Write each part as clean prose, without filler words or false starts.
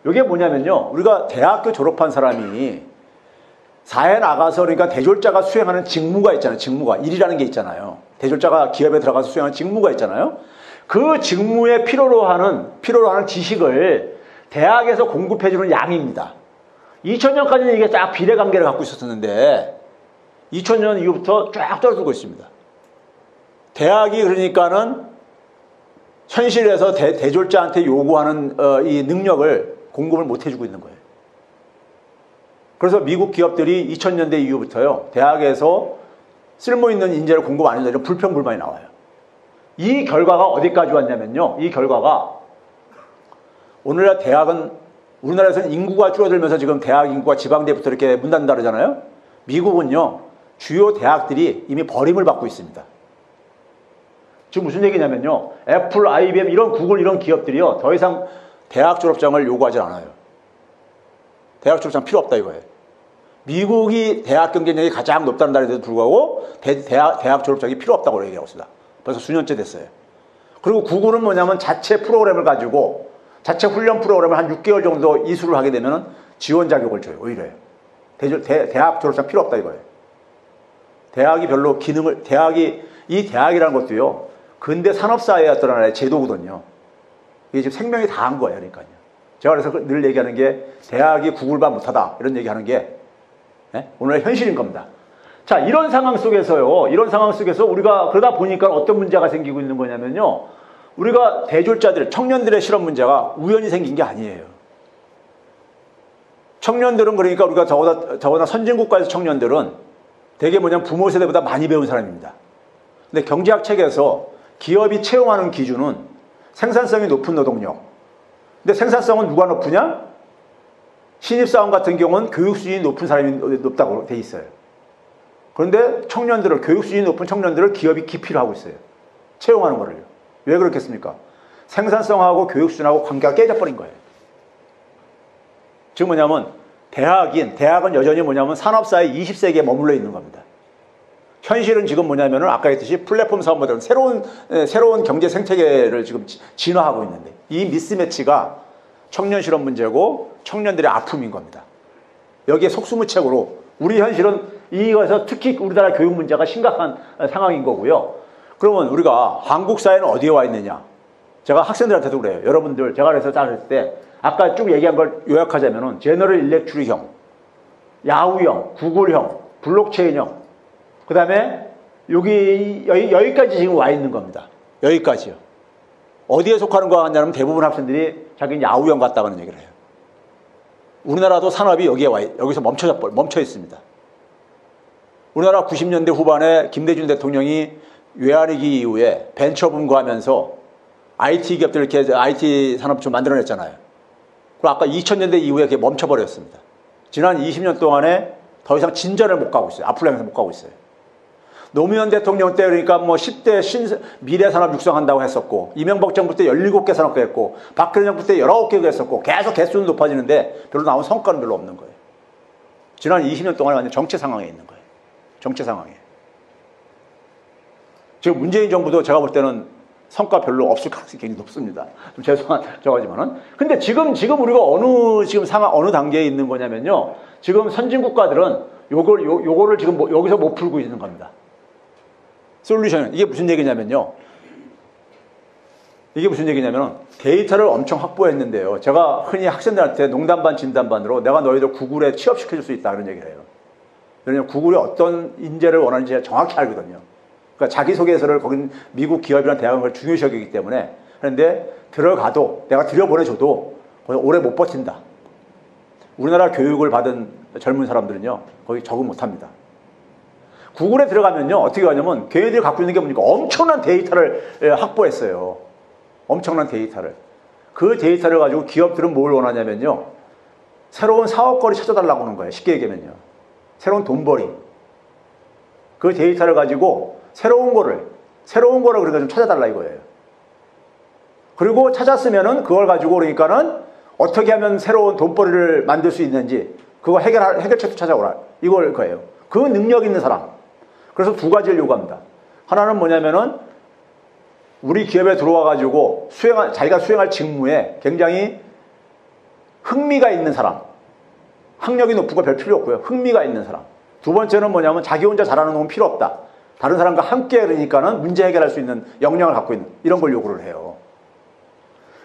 이게 뭐냐면요. 우리가 대학교 졸업한 사람이 사회 나가서 그러니까 대졸자가 수행하는 직무가 있잖아요. 직무가. 일이라는 게 있잖아요. 대졸자가 기업에 들어가서 수행하는 직무가 있잖아요. 그 직무에 필요로 하는 지식을 대학에서 공급해주는 양입니다. 2000년까지는 이게 딱 비례관계를 갖고 있었는데 2000년 이후부터 쫙 떨어지고 있습니다. 대학이 그러니까는 현실에서 대졸자한테 요구하는 이 능력을 공급을 못 해주고 있는 거예요. 그래서 미국 기업들이 2000년대 이후부터요. 대학에서 쓸모있는 인재를 공급 안 해준다는 불평불만이 나와요. 이 결과가 어디까지 왔냐면요. 이 결과가 오늘날 대학은 우리나라에서는 인구가 줄어들면서 지금 대학 인구가 지방대부터 이렇게 문 닫는다 그러잖아요. 미국은요. 주요 대학들이 이미 버림을 받고 있습니다. 지금 무슨 얘기냐면요. 애플, IBM, 이런 구글 이런 기업들이요. 더 이상 대학 졸업장을 요구하지 않아요. 대학 졸업장 필요 없다 이거예요. 미국이 대학 경쟁력이 가장 높다는 나라에도 불구하고 대학 졸업장이 필요 없다고 얘기하고 있습니다. 벌써 수년째 됐어요. 그리고 구글은 뭐냐면 자체 프로그램을 가지고 자체 훈련 프로그램을 한 6개월 정도 이수를 하게 되면 지원 자격을 줘요. 오히려요. 대학 졸업장 필요 없다 이거예요. 대학이 별로 이 대학이라는 것도요. 근대 산업사회의 어떤 하나의 제도거든요. 이게 지금 생명이 다한 거예요. 그러니까요. 제가 그래서 늘 얘기하는 게 대학이 구글보다 못하다. 이런 얘기하는 게 오늘의 현실인 겁니다. 자, 이런 상황 속에서 우리가 그러다 보니까 어떤 문제가 생기고 있는 거냐면요. 우리가 대졸자들, 청년들의 실업 문제가 우연히 생긴 게 아니에요. 청년들은 그러니까 우리가 저보다 선진국가에서 청년들은 대개 뭐냐면 부모 세대보다 많이 배운 사람입니다. 근데 경제학 책에서 기업이 채용하는 기준은 생산성이 높은 노동력. 근데 생산성은 누가 높으냐? 신입사원 같은 경우는 교육 수준이 높은 사람이 높다고 돼 있어요. 그런데 교육 수준이 높은 청년들을 기업이 기피를 하고 있어요. 채용하는 거를요. 왜 그렇겠습니까? 생산성하고 교육 수준하고 관계가 깨져버린 거예요. 지금 뭐냐면 대학은 여전히 뭐냐면 산업사회 20세기에 머물러 있는 겁니다. 현실은 지금 뭐냐면은 아까 했듯이 플랫폼 사업 모델은 새로운 경제 생태계를 지금 진화하고 있는데 이 미스매치가 청년 실업 문제고 청년들의 아픔인 겁니다. 여기에 속수무책으로 우리 현실은 이것에서 특히 우리나라 교육 문제가 심각한 상황인 거고요. 그러면 우리가 한국 사회는 어디에 와 있느냐? 제가 학생들한테도 그래요. 여러분들 제가 그래서 따를 때 아까 쭉 얘기한 걸 요약하자면은 제너럴 일렉트릭형, 야후형, 구글형, 블록체인형, 그 다음에 여기까지 지금 와 있는 겁니다. 여기까지요. 어디에 속하는 거 같냐면 대부분 학생들이 자기는 야후형 같다는 얘기를 해요. 우리나라도 산업이 여기서 멈춰 있습니다. 우리나라 90년대 후반에 김대중 대통령이 외환위기 이후에 벤처 붐구하면서 IT 기업들 이렇게 IT 산업 좀 만들어냈잖아요. 그리고 아까 2000년대 이후에 그게 멈춰버렸습니다. 지난 20년 동안에 더 이상 진전을 못 가고 있어요. 앞으로 향해서 못 가고 있어요. 노무현 대통령 때 그러니까 뭐 10대 미래산업 육성한다고 했었고 이명박 정부 때 17개 산업화 했고 박근혜 정부 때 19개 했었고 계속 개수는 높아지는데 별로 나온 성과는 별로 없는 거예요. 지난 20년 동안 완전 정체 상황에 있는 거예요. 정체 상황에. 지금 문재인 정부도 제가 볼 때는 성과 별로 없을 가능성이 굉장히 높습니다. 좀 죄송한 저거지만은. 근데 지금 우리가 어느 단계에 있는 거냐면요. 지금 선진국가들은 요거를 지금 여기서 못 풀고 있는 겁니다. 솔루션은 이게 무슨 얘기냐면요. 데이터를 엄청 확보했는데요. 제가 흔히 학생들한테 농담반 진담반으로 내가 너희들 구글에 취업시켜줄 수 있다 그런 얘기를 해요. 왜냐면 구글이 어떤 인재를 원하는지 정확히 알거든요. 그러니까 자기소개서를 거긴 미국 기업이나 대학은 걸 중요시 여기기 때문에 그런데 들어가도 내가 들여보내줘도 오래 못 버틴다. 우리나라 교육을 받은 젊은 사람들은요. 거기 적응 못합니다. 구글에 들어가면요. 어떻게 하냐면 걔네들이 갖고 있는 게 뭡니까? 엄청난 데이터를 확보했어요. 엄청난 데이터를. 그 데이터를 가지고 기업들은 뭘 원하냐면요. 새로운 사업거리 찾아달라고 하는 거예요. 쉽게 얘기하면요. 새로운 돈벌이. 그 데이터를 가지고 새로운 거를 그러니까 좀 찾아달라 이거예요. 그리고 찾았으면은 그걸 가지고 그러니까는 어떻게 하면 새로운 돈벌이를 만들 수 있는지 그거 해결책도 찾아오라. 이걸 거예요. 그 능력 있는 사람. 그래서 두 가지를 요구합니다. 하나는 뭐냐면은 우리 기업에 들어와 가지고 자기가 수행할 직무에 굉장히 흥미가 있는 사람. 학력이 높고 별 필요 없고요. 흥미가 있는 사람. 두 번째는 뭐냐면 자기 혼자 잘하는 놈은 필요 없다. 다른 사람과 함께 그러니까는 문제 해결할 수 있는 역량을 갖고 있는 이런 걸 요구를 해요.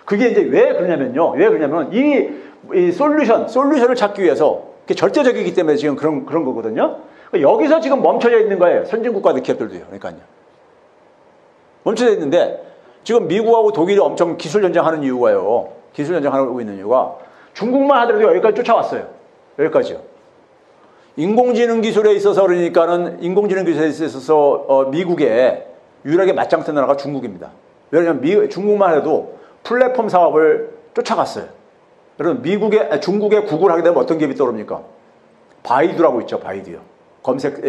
그게 이제 왜 그러냐면요. 왜 그러냐면 이 솔루션을 찾기 위해서 절대적이기 때문에 지금 그런 거거든요. 여기서 지금 멈춰져 있는 거예요. 선진국가들 기업들도요. 그러니까요. 멈춰져 있는데 지금 미국하고 독일이 엄청 기술 전쟁하는 이유가요. 기술 전쟁하고 있는 이유가 중국만 하더라도 여기까지 쫓아왔어요. 여기까지요. 인공지능 기술에 있어서 그러니까는 인공지능 기술에 있어서 미국에 유일하게 맞짱뜨는 나라가 중국입니다. 왜냐하면 중국만 해도 플랫폼 사업을 쫓아갔어요. 여러분 중국에 구글 하게 되면 어떤 기업이 떠오릅니까? 바이두라고 있죠. 바이두요. 검색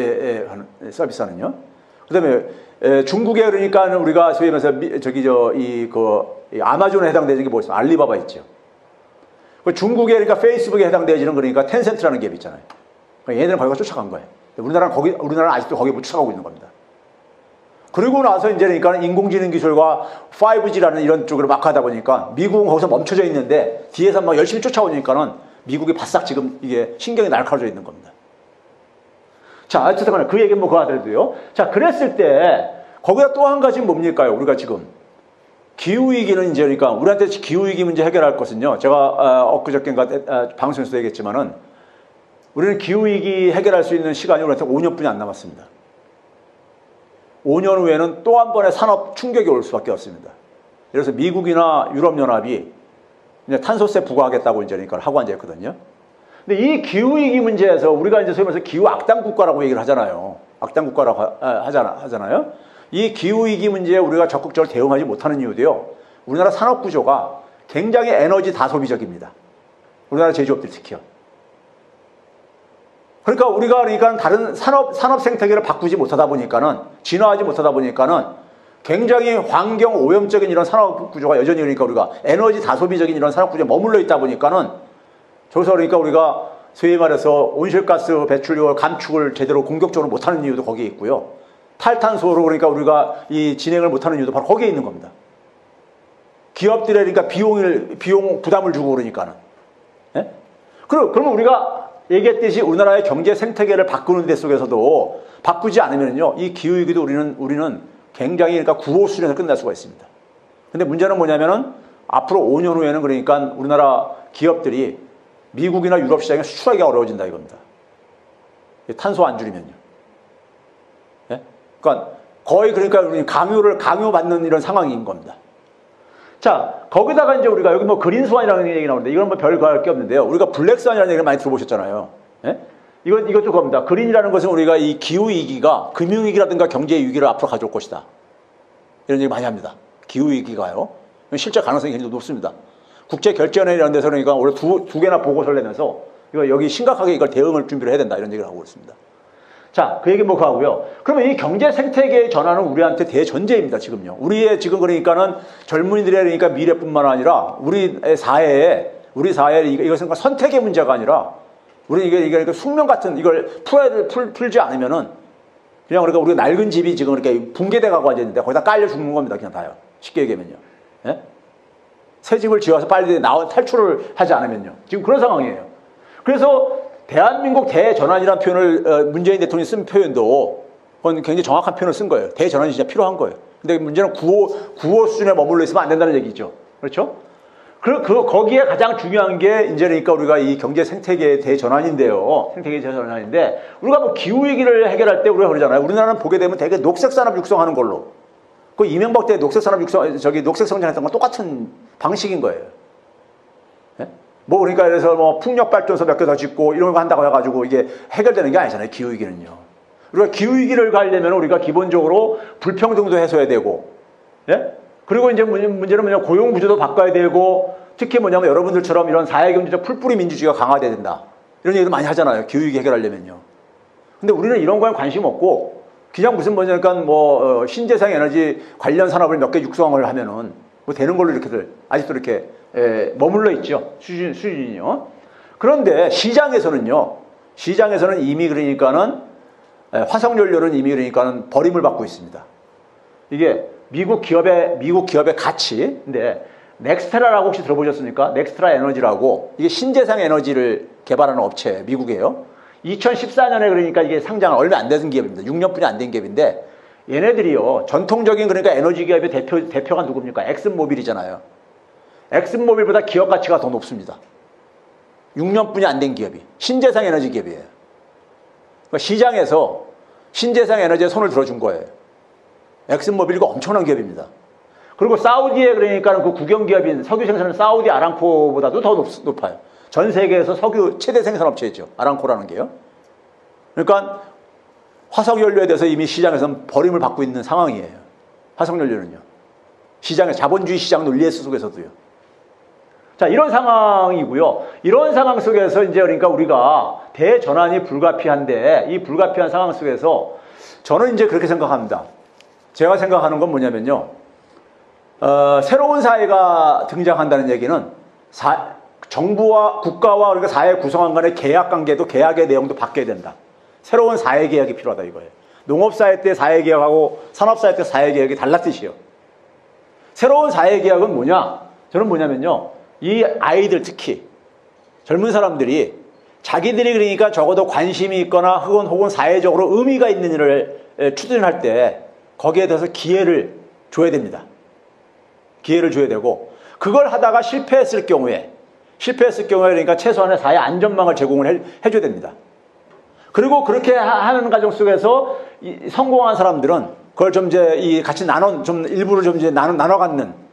서비스 하는요. 그다음에 중국에 그러니까 우리가 소위 말해서 아마존에 해당되는 게 뭐 있어요? 알리바바 있죠. 중국에 그러니까 페이스북에 해당되지는 그러니까 텐센트라는 기업이 있잖아요. 얘네들은 거기가 쫓아간 거예요. 우리나라는 아직도 거기에 못 쫓아가고 있는 겁니다. 그리고 나서 이제 그러니까 인공지능 기술과 5G라는 이런 쪽으로 막 하다 보니까 미국은 거기서 멈춰져 있는데 뒤에서 막 열심히 쫓아오니까는 미국이 바싹 지금 이게 신경이 날카로워져 있는 겁니다. 자, 어쨌든 그 얘기는 뭐 그거 하더라도요. 자, 그랬을 때 거기다 또 한 가지 뭡니까요? 우리가 지금 기후위기는 이제 그러니까 우리한테 기후위기 문제 해결할 것은요. 제가 엊그저께인가 방송에서도 얘기했지만은 우리는 기후위기 해결할 수 있는 시간이 우리한테 5년뿐이 안 남았습니다. 5년 후에는 또 한 번의 산업 충격이 올 수밖에 없습니다. 그래서 미국이나 유럽연합이 이제 탄소세 부과하겠다고 이제 그러니까 하고 앉아있거든요. 근데 이 기후위기 문제에서 우리가 이제 소위 말해서 기후 악당 국가라고 얘기를 하잖아요. 악당 국가라고 하잖아요. 이 기후위기 문제에 우리가 적극적으로 대응하지 못하는 이유도요. 우리나라 산업 구조가 굉장히 에너지 다소비적입니다. 우리나라 제조업들 특히요. 그러니까 우리가 다른 산업 생태계를 바꾸지 못하다 보니까는, 진화하지 못하다 보니까는 굉장히 환경 오염적인 이런 산업 구조가 여전히 그러니까 우리가 에너지 다소비적인 이런 산업 구조에 머물러 있다 보니까는 저기서 그러니까 우리가 소위 말해서 온실가스 배출률 감축을 제대로 공격적으로 못하는 이유도 거기에 있고요. 탈탄소로 그러니까 우리가 이 진행을 못하는 이유도 바로 거기에 있는 겁니다. 기업들의 그러니까 비용 부담을 주고 그러니까는. 예? 그러면 우리가 얘기했듯이 우리나라의 경제 생태계를 바꾸는 데 속에서도 바꾸지 않으면요, 이 기후위기도 우리는 굉장히 그러니까 구호 수준에서 끝날 수가 있습니다. 근데 문제는 뭐냐면은 앞으로 5년 후에는 그러니까 우리나라 기업들이 미국이나 유럽 시장에 수출하기가 어려워진다 이겁니다. 탄소 안 줄이면요. 예? 그러니까 거의 그러니까 우리 강요받는 이런 상황인 겁니다. 자, 거기다가 이제 우리가 여기 뭐 그린스완이라는 얘기 나오는데 이건 뭐 별 할 게 없는데요. 우리가 블랙스완이라는 얘기를 많이 들어보셨잖아요. 예? 이것도 그겁니다. 그린이라는 것은 우리가 이 기후위기가 금융위기라든가 경제위기를 앞으로 가져올 것이다. 이런 얘기 많이 합니다. 기후위기가요. 실제 가능성이 굉장히 높습니다. 국제결제원회 이런 데서는 그러니까 올해 두 개나 보고서를 내면서 여기 심각하게 이걸 대응을 준비를 해야 된다. 이런 얘기를 하고 있습니다. 자, 그 얘기 뭐 하고요. 그러면 이 경제 생태계의 전환은 우리한테 대전제입니다, 지금요. 우리의 지금 그러니까는 젊은이들의 그러니까 미래뿐만 아니라 우리 사회에 이것은 선택의 문제가 아니라 우리 이게 그러니까 숙명 같은 이걸 풀지 않으면은 그냥 우리가 낡은 집이 지금 이렇게 붕괴돼 가고 앉아 있는데 거기다 깔려 죽는 겁니다, 그냥 다요. 쉽게 얘기하면요. 예? 새 집을 지어서 빨리 탈출을 하지 않으면요. 지금 그런 상황이에요. 그래서 대한민국 대전환이라는 표현을 문재인 대통령이 쓴 표현도 그건 굉장히 정확한 표현을 쓴 거예요. 대전환이 진짜 필요한 거예요. 근데 문제는 구호 수준에 머물러 있으면 안 된다는 얘기죠. 그렇죠? 거기에 가장 중요한 게 이제 그러니까 우리가 이 경제 생태계의 대전환인데요. 생태계 대전환인데 우리가 뭐 기후위기를 해결할 때 우리가 그러잖아요. 우리나라는 보게 되면 되게 녹색산업 육성하는 걸로. 그 이명박 때 녹색산업 녹색 성장했던 건 똑같은 방식인 거예요. 뭐 그러니까 그래서 뭐 풍력 발전소 몇 개 더 짓고 이런 거 한다고 해가지고 이게 해결되는 게 아니잖아요. 기후위기는요. 우리가 기후위기를 가려면 우리가 기본적으로 불평등도 해소해야 되고, 예? 그리고 이제 문제는 뭐냐, 고용 구조도 바꿔야 되고, 특히 뭐냐면 여러분들처럼 이런 사회경제적 풀뿌리 민주주의가 강화돼야 된다. 이런 얘기도 많이 하잖아요. 기후위기 해결하려면요. 근데 우리는 이런 거에 관심 없고 그냥 무슨 뭐냐니까 뭐 신재생 에너지 관련 산업을 몇 개 육성을 하면은 뭐 되는 걸로 이렇게들 아직도 이렇게 머물러 있죠. 수준이요. 그런데 시장에서는 이미 그러니까는 화석연료는 이미 그러니까는 버림을 받고 있습니다. 이게 미국 기업의 가치인데 넥스트라라고 혹시 들어보셨습니까? 넥스트라 에너지라고 이게 신재생 에너지를 개발하는 업체 미국이에요. 2014년에 그러니까 이게 상장을 얼마 안 된 기업입니다. 6년뿐이 안 된 기업인데 얘네들이요 전통적인 그러니까 에너지 기업의 대표가 누굽니까? 엑슨모빌이잖아요. 엑슨모빌보다 기업 가치가 더 높습니다. 6년뿐이 안 된 기업이 신재생 에너지 기업이에요. 그러니까 시장에서 신재생 에너지에 손을 들어준 거예요. 엑슨모빌이가 엄청난 기업입니다. 그리고 사우디에 그러니까 그 국영기업인 석유 생산은 사우디 아람코보다도 더 높아요. 전 세계에서 석유 최대 생산업체죠. 아람코라는 게요. 그러니까 화석연료에 대해서 이미 시장에서는 버림을 받고 있는 상황이에요. 화석연료는요. 시장의 자본주의 시장 논리 속에서도요. 자, 이런 상황이고요. 이런 상황 속에서 이제 그러니까 우리가 대전환이 불가피한데 이 불가피한 상황 속에서 저는 이제 그렇게 생각합니다. 제가 생각하는 건 뭐냐면요. 새로운 사회가 등장한다는 얘기는 정부와 국가와 그러니까 사회 구성원 간의 계약 관계도 계약의 내용도 바뀌어야 된다. 새로운 사회 계약이 필요하다 이거예요. 농업사회 때 사회 계약하고 산업사회 때 사회 계약이 달라 뜻이요. 새로운 사회 계약은 뭐냐? 저는 뭐냐면요. 이 아이들 특히 젊은 사람들이 자기들이 그러니까 적어도 관심이 있거나 혹은 사회적으로 의미가 있는 일을 추진할 때 거기에 대해서 기회를 줘야 됩니다. 기회를 줘야 되고 그걸 하다가 실패했을 경우에 그러니까 최소한의 사회 안전망을 제공을 해줘야 됩니다. 그리고 그렇게 하는 과정 속에서 성공한 사람들은 그걸 좀 이제 같이 일부를 좀 이제 나눠 갖는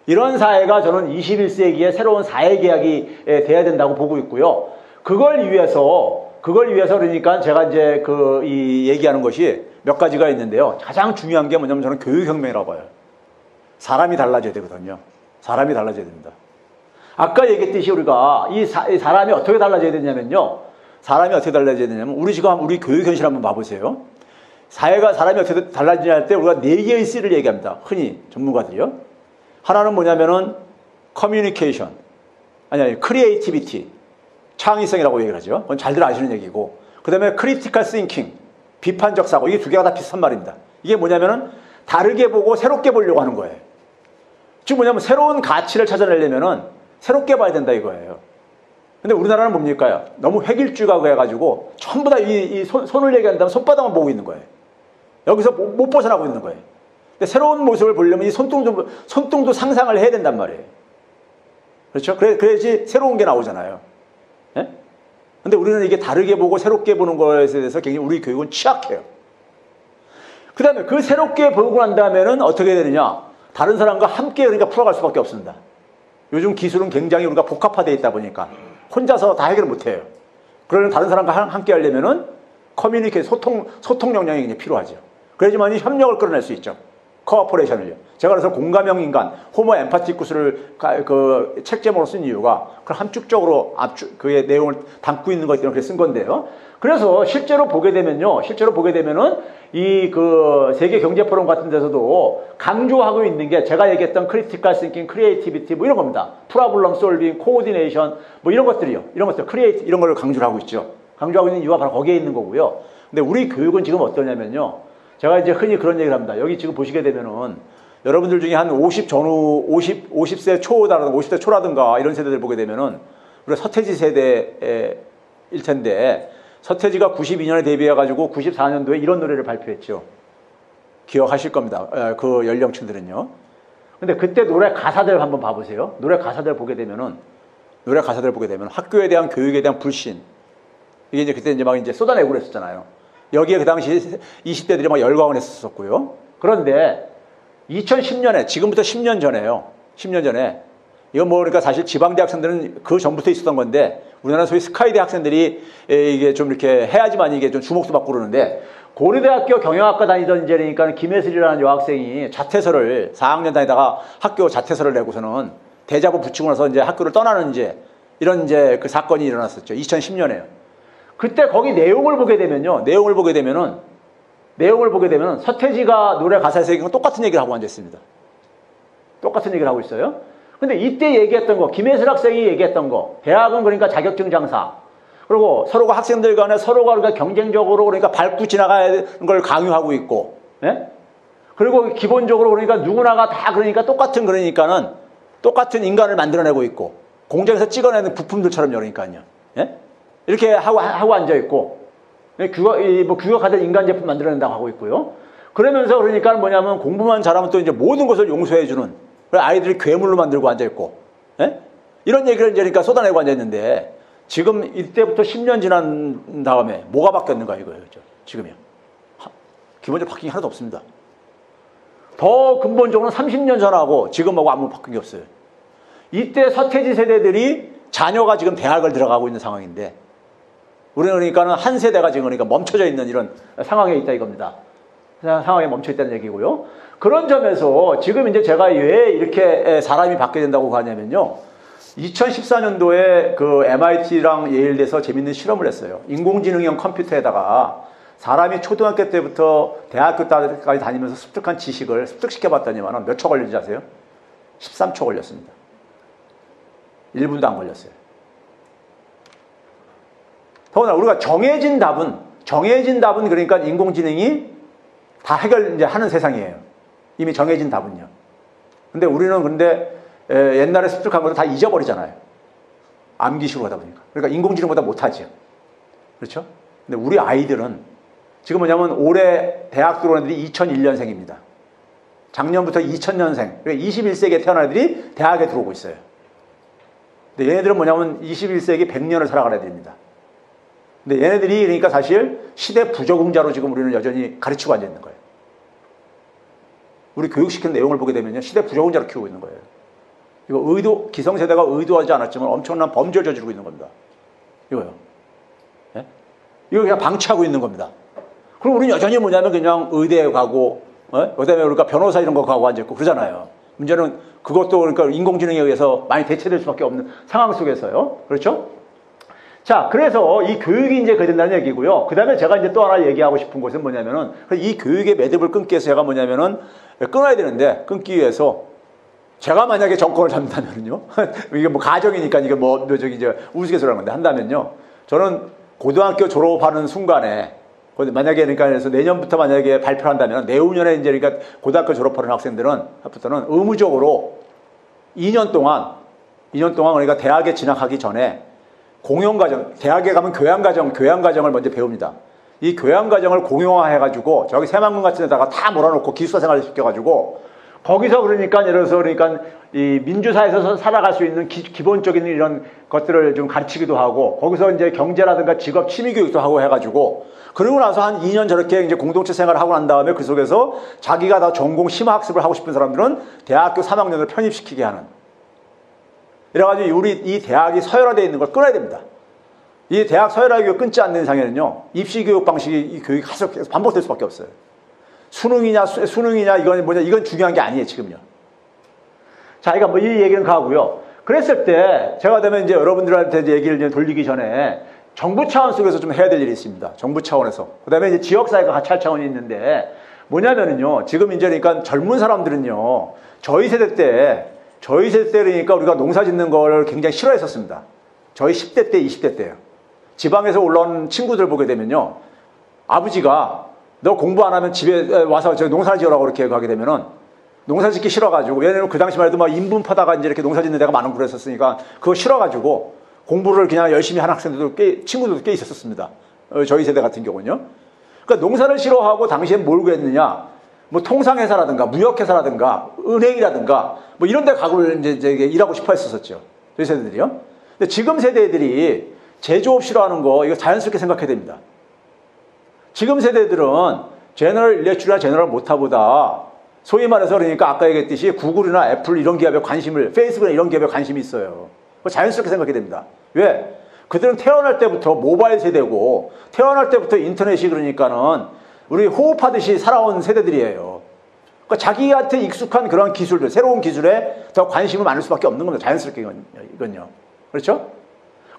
이런 사회가 저는 21세기의 새로운 사회 계약이 돼야 된다고 보고 있고요. 그걸 위해서 그러니까 제가 이제 이 얘기하는 것이 몇 가지가 있는데요. 가장 중요한 게 뭐냐면 저는 교육혁명이라고 봐요. 사람이 달라져야 되거든요. 사람이 달라져야 됩니다. 아까 얘기했듯이 우리가 이 사람이 어떻게 달라져야 되냐면요. 우리 교육 현실 한번 봐보세요. 사람이 어떻게 달라지냐 할 때 우리가 네 개의 C를 얘기합니다. 흔히 전문가들이요. 하나는 뭐냐면은 커뮤니케이션, 크리에이티비티, 창의성이라고 얘기를 하죠. 그건 잘들 아시는 얘기고. 그 다음에 크리티컬 싱킹, 비판적 사고. 이게 두 개가 다 비슷한 말입니다. 이게 뭐냐면은 다르게 보고 새롭게 보려고 하는 거예요. 즉 뭐냐면 새로운 가치를 찾아내려면은 새롭게 봐야 된다 이거예요. 근데 우리나라는 뭡니까? 너무 획일주의가 해가지고 전부 다 손을 얘기한다면 손바닥만 보고 있는 거예요. 여기서 못 벗어나고 있는 거예요. 근데 새로운 모습을 보려면 이 손등도 상상을 해야 된단 말이에요. 그렇죠? 그래야지 새로운 게 나오잖아요. 예? 근데 우리는 이게 다르게 보고 새롭게 보는 것에 대해서 굉장히 우리 교육은 취약해요. 그 다음에 그 새롭게 보고 난 다음에는 어떻게 되느냐? 다른 사람과 함께 그러니까 풀어갈 수밖에 없습니다. 요즘 기술은 굉장히 우리가 복합화되어 있다 보니까 혼자서 다 해결을 못해요. 그러면 다른 사람과 함께 하려면은 소통 역량이 굉장히 필요하죠. 그래야지만 협력을 끌어낼 수 있죠. 코어포레이션을요. 제가 그래서 공감형 인간, 호모 엠파티쿠스를 책 제목으로 쓴 이유가 그걸 함축적으로 그의 내용을 담고 있는 것 때문에 그렇게 쓴 건데요. 그래서 실제로 보게 되면은 세계 경제 포럼 같은 데서도 강조하고 있는 게 제가 얘기했던 크리티컬 싱킹, 크리에이티비티 뭐 이런 겁니다. 프로블럼 솔빙, 코오디네이션 뭐 이런 것들이요. 이런 것들 이런 걸 강조를 하고 있죠. 강조하고 있는 이유가 바로 거기에 있는 거고요. 근데 우리 교육은 지금 어떠냐면요. 제가 이제 흔히 그런 얘기를 합니다. 여기 지금 보시게 되면은 여러분들 중에 한 50세 초라든가 50대 초라든가 이런 세대들 보게 되면은 우리가 서태지 세대일 텐데 서태지가 92년에 데뷔해가지고 94년도에 이런 노래를 발표했죠. 기억하실 겁니다. 그 연령층들은요. 근데 그때 노래 가사들 한번 봐보세요. 노래 가사들 보게 되면은 학교에 대한 교육에 대한 불신 이게 이제 그때 이제 막 쏟아내고 그랬었잖아요. 여기에 그 당시 20대들이 막 열광을 했었고요. 그런데 2010년에 지금부터 10년 전에요. 10년 전에 이건 뭐 그러니까 사실 지방대 학생들은 그 전부터 있었던 건데 우리나라 소위 스카이대 학생들이 이게 좀 이렇게 해야지만 이게 좀 주목도 받고 그러는데 고려대학교 경영학과 다니던 이제 그러니까 김혜슬이라는 여학생이 자퇴서를 4학년 다니다가 학교 자퇴서를 내고서는 대자보 붙이고 나서 이제 학교를 떠나는 이런 그 사건이 일어났었죠. 2010년에요. 그때 거기 내용을 보게 되면은 서태지가 노래 가사에서 얘기한 똑같은 얘기를 하고 앉아있습니다. 똑같은 얘기를 하고 있어요. 근데 이때 얘기했던 거, 김혜슬 학생이 얘기했던 거, 대학은 그러니까 자격증 장사. 그리고 서로가 학생들 간에 서로가 그러니까 경쟁적으로 그러니까 밟고 지나가는 걸 강요하고 있고, 예? 그리고 기본적으로 그러니까 누구나가 다 그러니까 똑같은 그러니까는 똑같은 인간을 만들어내고 있고 공장에서 찍어내는 부품들처럼 그러니까요. 예? 이렇게 하고 앉아있고 규격화된 인간 제품 만들어낸다고 하고 있고요. 그러면서 그러니까 뭐냐면 공부만 잘하면 또 이제 모든 것을 용서해주는 아이들이 괴물로 만들고 앉아있고 예? 이런 얘기를 이제 그러니까 쏟아내고 앉아있는데 지금 이때부터 10년 지난 다음에 뭐가 바뀌었는가 이거예요. 지금이요. 기본적으로 바뀐 게 하나도 없습니다. 더 근본적으로는 30년 전하고 지금하고 아무 바뀐 게 없어요. 이때 서태지 세대들이 자녀가 지금 대학을 들어가고 있는 상황인데 우리는 그러니까는 한 세대가 지금 그러니까 멈춰져 있는 이런 상황에 있다 이겁니다. 상황에 멈춰 있다는 얘기고요. 그런 점에서 지금 이제 제가 왜 이렇게 사람이 바뀌게 된다고 하냐면요. 2014년도에 그 MIT랑 예일대에서 재밌는 실험을 했어요. 인공지능형 컴퓨터에다가 사람이 초등학교 때부터 대학교 때까지 다니면서 습득한 지식을 습득시켜봤더니만 몇 초 걸리는지 아세요? 13초 걸렸습니다. 1분도 안 걸렸어요. 더구나 우리가 정해진 답은 그러니까 인공지능이 다 해결 이제 하는 세상이에요. 이미 정해진 답은요. 근데 우리는 옛날에 습득한 것도 다 잊어버리잖아요. 암기식으로 하다 보니까. 그러니까 인공지능보다 못하죠. 그렇죠? 근데 우리 아이들은 지금 뭐냐면 올해 대학 들어온 애들이 2001년생입니다. 작년부터 2000년생. 그러니까 21세기에 태어난 애들이 대학에 들어오고 있어요. 근데 얘네들은 뭐냐면 21세기 100년을 살아갈 애들입니다. 근데 얘네들이 그러니까 사실 시대 부적응자로 지금 우리는 여전히 가르치고 앉아 있는 거예요. 우리 교육시키는 내용을 보게 되면요. 시대 부적응자로 키우고 있는 거예요. 이거 기성세대가 의도하지 않았지만 엄청난 범죄를 저지르고 있는 겁니다. 이거요. 예? 이거 그냥 방치하고 있는 겁니다. 그럼 우리는 여전히 뭐냐면 그냥 의대에 가고, 그다음에 우리가 변호사 이런 거 가고 앉아있고 그러잖아요. 문제는 그것도 그러니까 인공지능에 의해서 많이 대체될 수밖에 없는 상황 속에서요. 그렇죠? 자, 그래서 이 교육이 이제 그래 된다는 얘기고요. 그 다음에 제가 이제 또 하나 얘기하고 싶은 것은 뭐냐면은 이 교육의 매듭을 끊기 위해서 제가 뭐냐면은 끊어야 되는데 끊기 위해서 제가 만약에 정권을 잡는다면요. 이게 뭐 가정이니까 이게 뭐 저기 이제 우스갯소리라는 건데 한다면요. 저는 고등학교 졸업하는 순간에 만약에 그러니까 그래서 내년부터 만약에 발표를 한다면 내후년에 이제 그러니까 고등학교 졸업하는 학생들은 의무적으로 2년 동안 그러니까 대학에 진학하기 전에 공용과정, 대학에 가면 교양과정을 먼저 배웁니다. 이 교양과정을 공용화해가지고 저기 새만금 같은 데다가 다 몰아놓고 기숙사 생활을 시켜가지고 거기서 그러니까 예를 들어서 그러니까 이 민주사회에서 살아갈 수 있는 기본적인 이런 것들을 좀 가르치기도 하고 거기서 이제 경제라든가 직업 취미 교육도 하고 해가지고 그러고 나서 한 2년 저렇게 이제 공동체 생활을 하고 난 다음에 그 속에서 자기가 다 전공 심화학습을 하고 싶은 사람들은 대학교 3학년을 편입시키게 하는. 이래가지고 우리 이 대학이 서열화되어 있는 걸 끊어야 됩니다. 이 대학 서열화 교육 끊지 않는 이상에는요, 입시 교육 방식이 이 교육이 계속 반복될 수밖에 없어요. 수능이냐 이건 뭐냐 이건 중요한 게 아니에요 지금요. 자, 그러니까 뭐 이 얘기는 가고요. 그랬을 때 제가 되면 이제 여러분들한테 이제 얘기를 이제 돌리기 전에 정부 차원 속에서 좀 해야 될 일이 있습니다. 정부 차원에서. 그다음에 이제 지역사회가 같이 할 차원이 있는데 뭐냐면은요. 지금 이제 그러니까 젊은 사람들은요. 저희 세대 때 그러니까 우리가 농사 짓는 걸 굉장히 싫어했었습니다. 저희 10대 때, 20대 때요. 지방에서 올라온 친구들 보게 되면요. 아버지가 너 공부 안 하면 집에 와서 저 농사를 지으라고 그렇게 가게 되면은 농사 짓기 싫어가지고 얘네는 그 당시만 해도 막 인분 파다가 이제 이렇게 농사 짓는 데가 많은 그랬었으니까 그거 싫어가지고 공부를 그냥 열심히 하는 학생들도 친구들도 꽤 있었습니다. 저희 세대 같은 경우는요. 그러니까 농사를 싫어하고 당시엔 뭘 구했느냐. 뭐 통상회사라든가 무역회사라든가 은행이라든가 뭐 이런 데 가고 이제 일하고 싶어 했었죠. 저희 세대들이요. 근데 지금 세대들이 제조업 싫어하는 거 이거 자연스럽게 생각해야 됩니다. 지금 세대들은 제너럴 일렉트릭이나 제너럴 모터보다 소위 말해서 그러니까 아까 얘기했듯이 구글이나 애플 이런 기업에 관심을 페이스북이나 이런 기업에 관심이 있어요. 자연스럽게 생각해야 됩니다. 왜? 그들은 태어날 때부터 모바일 세대고 태어날 때부터 인터넷이 그러니까는 우리 호흡하듯이 살아온 세대들이에요. 그러니까 자기한테 익숙한 그런 기술들, 새로운 기술에 더 관심을 많을 수밖에 없는 겁니다. 자연스럽게 이건요. 그렇죠?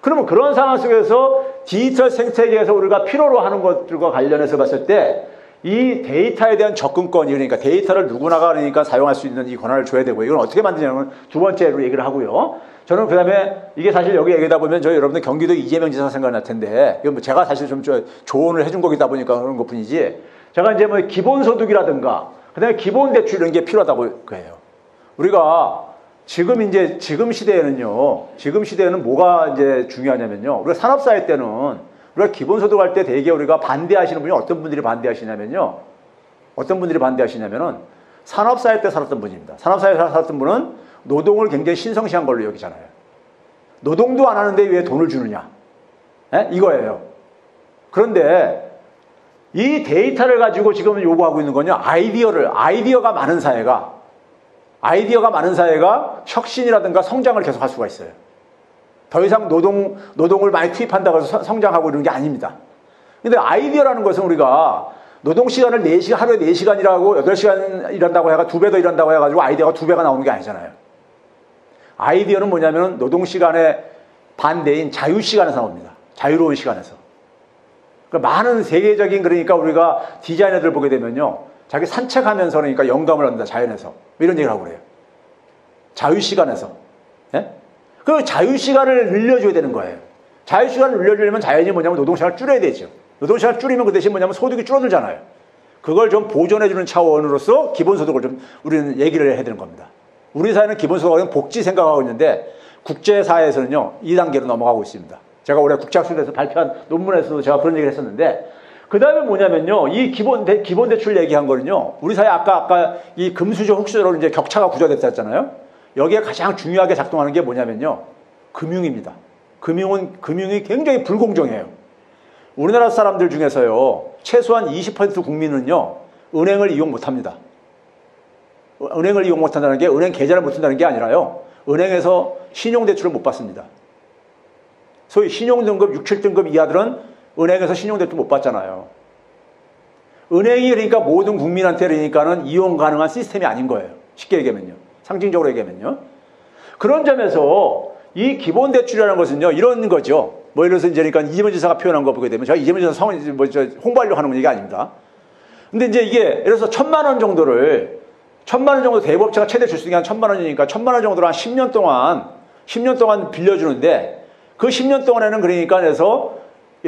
그러면 그런 상황 속에서 디지털 생태계에서 우리가 필요로 하는 것들과 관련해서 봤을 때 이 데이터에 대한 접근권이 그러니까 데이터를 누구나가 그러니까 사용할 수 있는 이 권한을 줘야 되고 이건 어떻게 만드냐면 두 번째로 얘기를 하고요. 저는 그 다음에 이게 사실 여기 얘기하다 보면 저희 여러분들 경기도 이재명 지사 생각날 텐데 이건 뭐 제가 사실 좀 조언을 해준 거기다 보니까 그런 것 뿐이지 제가 이제 뭐 기본소득이라든가 그 다음에 기본대출 이런 게 필요하다고 해요. 우리가 지금 시대에는 뭐가 이제 중요하냐면요. 우리가 산업사회 때는 우리가 기본소득 할 때 대개 우리가 반대하시는 분이 어떤 분들이 반대하시냐면요. 산업사회 때 살았던 분입니다. 산업사회에 살았던 분은 노동을 굉장히 신성시한 걸로 여기잖아요. 노동도 안 하는데 왜 돈을 주느냐. 이거예요. 그런데 이 데이터를 가지고 지금 요구하고 있는 건요. 아이디어가 많은 사회가 혁신이라든가 성장을 계속할 수가 있어요. 더 이상 노동을 많이 투입한다고 해서 성장하고 이러는 게 아닙니다. 근데 아이디어라는 것은 우리가 노동시간을 하루에 4시간 일하고 8시간 일한다고 해가 2배 더 일한다고 해가지고 아이디어가 2배가 나오는 게 아니잖아요. 아이디어는 뭐냐면 노동시간의 반대인 자유시간에서 나옵니다. 자유로운 시간에서. 그러니까 많은 세계적인 그러니까 우리가 디자이너들 보게 되면요. 자기 산책하면서 그러니까 영감을 얻는다. 자연에서. 이런 얘기를 하고 그래요. 자유시간에서. 예? 그 자유시간을 늘려줘야 되는 거예요. 자유시간을 늘려주려면 자연히 뭐냐면 노동시간을 줄여야 되죠. 노동시간을 줄이면 그 대신 뭐냐면 소득이 줄어들잖아요. 그걸 좀 보존해주는 차원으로서 기본소득을 좀 우리는 얘기를 해야 되는 겁니다. 우리 사회는 기본소득은 복지 생각하고 있는데 국제사회에서는요 2단계로 넘어가고 있습니다. 제가 올해 국제학술대에서 발표한 논문에서도 제가 그런 얘기를 했었는데 그 다음에 뭐냐면요 이 기본대출 얘기한 거는요 우리 사회 아까 이 금수저 흑수저로 이제 격차가 구조됐다 했잖아요. 여기에 가장 중요하게 작동하는 게 뭐냐면요 금융입니다. 금융이 굉장히 불공정해요. 우리나라 사람들 중에서요 최소한 20% 국민은요 은행을 이용 못합니다. 은행을 이용 못한다는 게 은행 계좌를 못 쓴다는 게 아니라요 은행에서 신용대출을 못 받습니다. 소위 신용등급 6, 7등급 이하들은 은행에서 신용대출 못 받잖아요. 은행이 그러니까 모든 국민한테 그러니까는 이용 가능한 시스템이 아닌 거예요. 쉽게 얘기하면요. 상징적으로 얘기하면요. 그런 점에서 이 기본대출이라는 것은요 이런 거죠. 뭐 예를 들어서 이제 그러니까 이재명 지사가 표현한 거 보게 되면 제가 이재명 지사 홍보하려고 하는 얘기가 아닙니다. 근데 이제 이게 예를 들어서 1,000만 원 정도 대부업체가 최대 줄 수 있는 게 한 1,000만 원이니까 1,000만 원 정도를 한 10년 동안 빌려주는데 그 10년 동안에는 그러니까 그래서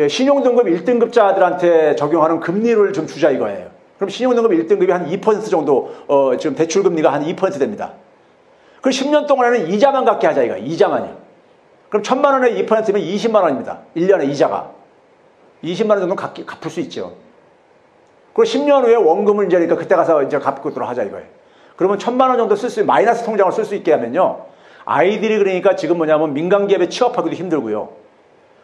신용등급 1등급자들한테 적용하는 금리를 좀 주자 이거예요. 그럼 신용등급 1등급이 한 2% 정도 지금 대출금리가 한 2% 됩니다. 그럼 10년 동안에는 이자만 갖게 하자 이거예요. 이자만요. 그럼 1,000만 원에 2%면 20만 원입니다. 1년에 이자가. 20만 원 정도는 갚을 수 있죠. 그리고 10년 후에 원금을 이제 그러니까 그때 가서 이제 갚도록 하자 이거예요. 그러면 1,000만 원 정도 마이너스 통장을 쓸 수 있게 하면요. 아이들이 그러니까 지금 뭐냐면 민간기업에 취업하기도 힘들고요.